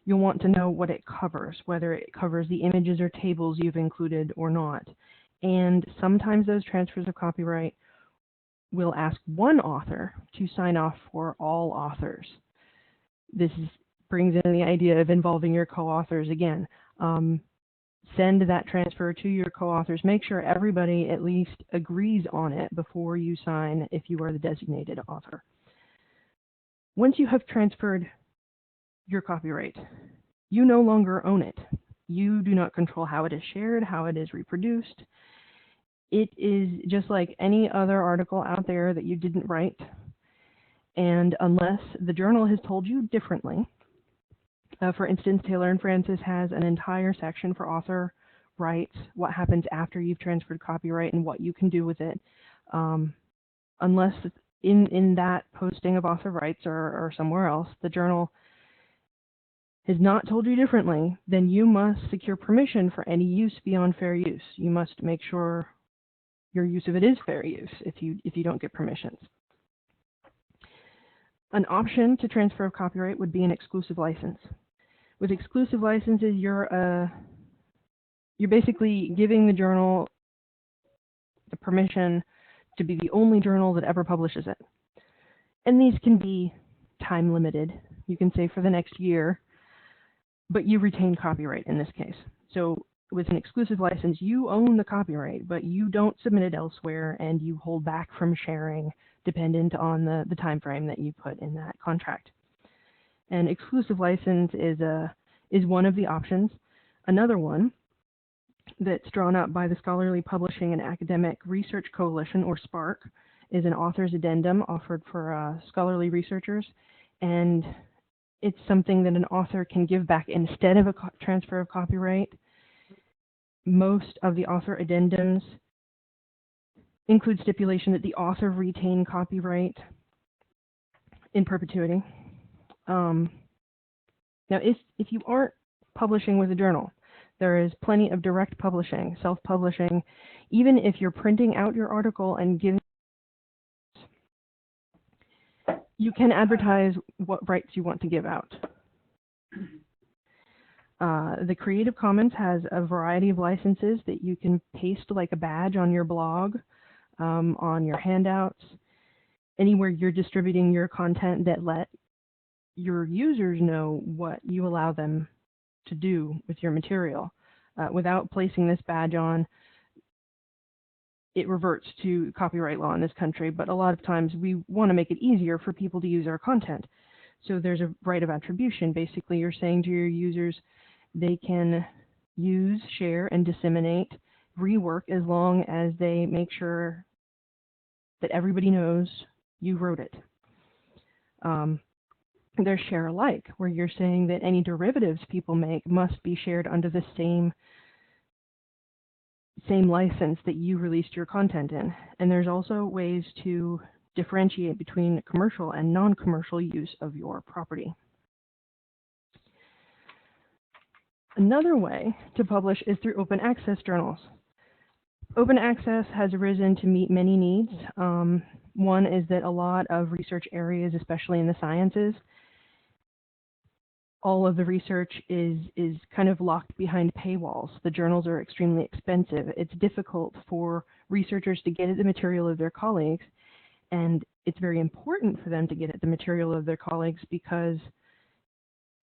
You'll want to know what it covers, whether it covers the images or tables you've included or not. And sometimes those transfers of copyright will ask one author to sign off for all authors. This brings in the idea of involving your co-authors again. Send that transfer to your co-authors. Make sure everybody at least agrees on it before you sign if you are the designated author. Once you have transferred your copyright, you no longer own it. You do not control how it is shared, how it is reproduced. It is just like any other article out there that you didn't write. And unless the journal has told you differently, for instance, Taylor and Francis has an entire section for author rights, what happens after you've transferred copyright and what you can do with it. Unless in that posting of author rights or somewhere else, the journal has not told you differently, then you must secure permission for any use beyond fair use. You must make sure your use of it is fair use if you don't get permissions. An option to transfer of copyright would be an exclusive license. With exclusive licenses, you're basically giving the journal the permission to be the only journal that ever publishes it. And these can be time limited. You can say for the next year, but you retain copyright in this case. So with an exclusive license, you own the copyright, but you don't submit it elsewhere, and you hold back from sharing dependent on the time frame that you put in that contract. An exclusive license is one of the options. Another one that's drawn up by the Scholarly Publishing and Academic Research Coalition, or SPARC, is an author's addendum offered for scholarly researchers, and it's something that an author can give back instead of a transfer of copyright. Most of the author addendums include stipulation that the author retain copyright in perpetuity. Now, if you aren't publishing with a journal, there is plenty of direct publishing, self-publishing. Even if you're printing out your article and giving, you can advertise what rights you want to give out. The Creative Commons has a variety of licenses that you can paste like a badge on your blog, on your handouts, anywhere you're distributing your content that let your users know what you allow them to do with your material. Without placing this badge on, it reverts to copyright law in this country, but a lot of times we want to make it easier for people to use our content. So there's a right of attribution. Basically, you're saying to your users they can use, share, and disseminate, rework, as long as they make sure that everybody knows you wrote it. There's share alike, where you're saying that any derivatives people make must be shared under the same license that you released your content in. And there's also ways to differentiate between commercial and non-commercial use of your property. Another way to publish is through open access journals. Open access has arisen to meet many needs. One is that a lot of research areas, especially in the sciences, all of the research is kind of locked behind paywalls. The journals are extremely expensive. It's difficult for researchers to get at the material of their colleagues, and it's very important for them to get at the material of their colleagues because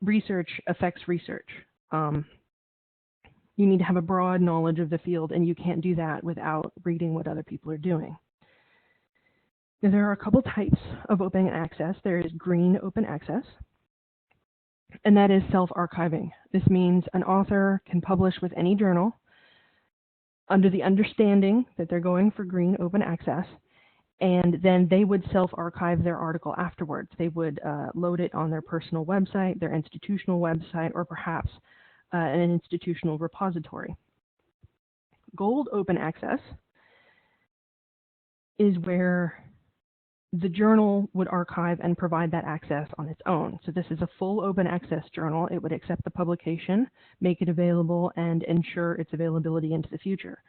research affects research. You need to have a broad knowledge of the field, and you can't do that without reading what other people are doing. Now, there are a couple types of open access. There is green open access, and that is self-archiving. This means an author can publish with any journal under the understanding that they're going for green open access, and then they would self-archive their article afterwards. They would load it on their personal website, their institutional website, or perhaps an institutional repository. Gold open access is where the journal would archive and provide that access on its own. So this is a full open access journal. It would accept the publication, make it available, and ensure its availability into the future.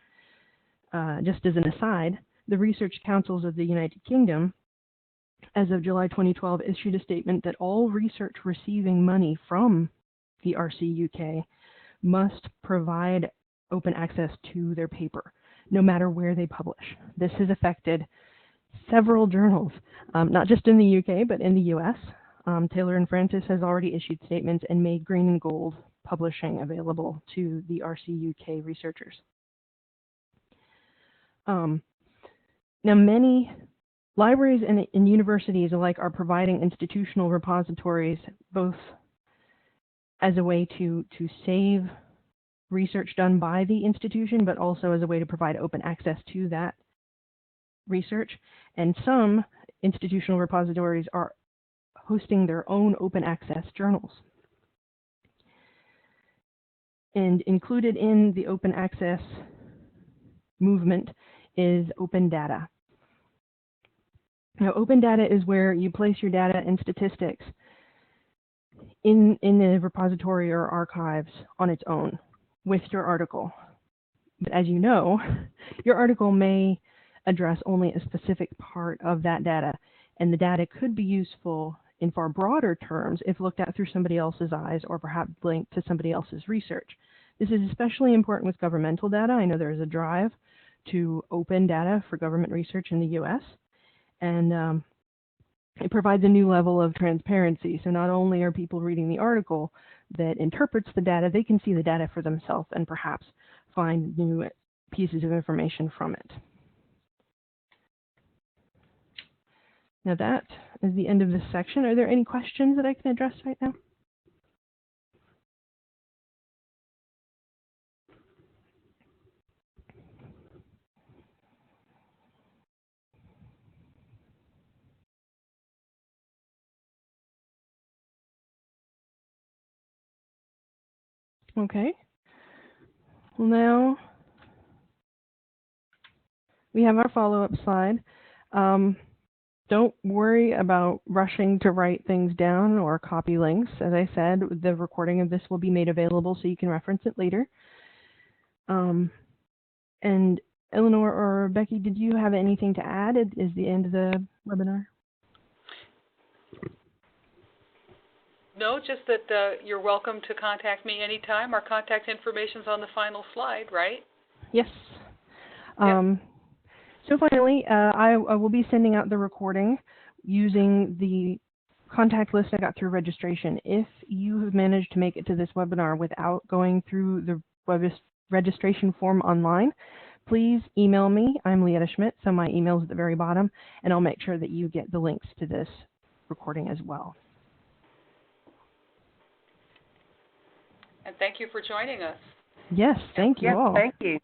Just as an aside, the Research Councils of the United Kingdom, as of July 2012, issued a statement that all research receiving money from the RC UK must provide open access to their paper, no matter where they publish. This has affected several journals, not just in the UK, but in the US. Taylor and Francis has already issued statements and made green and gold publishing available to the RC UK researchers. Now, many libraries and universities alike are providing institutional repositories, both as a way to save research done by the institution, but also as a way to provide open access to that research. And some institutional repositories are hosting their own open access journals. And included in the open access movement is open data. Now, open data is where you place your data and statistics in the repository or archives on its own with your article. But as you know, your article may address only a specific part of that data, and the data could be useful in far broader terms if looked at through somebody else's eyes or perhaps linked to somebody else's research. This is especially important with governmental data. I know there is a drive to open data for government research in the US, and it provides a new level of transparency. So not only are people reading the article that interprets the data, they can see the data for themselves and perhaps find new pieces of information from it. Now that is the end of this section. Are there any questions that I can address right now? Okay. Well, now we have our follow-up slide. Don't worry about rushing to write things down or copy links. As I said, the recording of this will be made available so you can reference it later. And Eleanor or Becky, did you have anything to add at the end of the webinar? No, just that you're welcome to contact me anytime. Our contact information is on the final slide, right? Yes. So finally, I will be sending out the recording using the contact list I got through registration. If you have managed to make it to this webinar without going through the registration form online, please email me. I'm Leetta Schmidt, so my email is at the very bottom, and I'll make sure that you get the links to this recording as well. And thank you for joining us. Yes, thank you all. Thank you.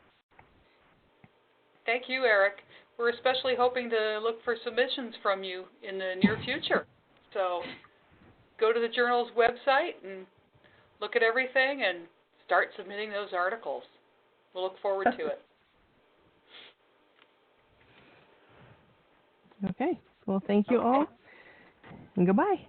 Thank you, Eric. We're especially hoping to look for submissions from you in the near future. So go to the journal's website and look at everything and start submitting those articles. We'll look forward to it. Okay. Well, thank you all, and goodbye.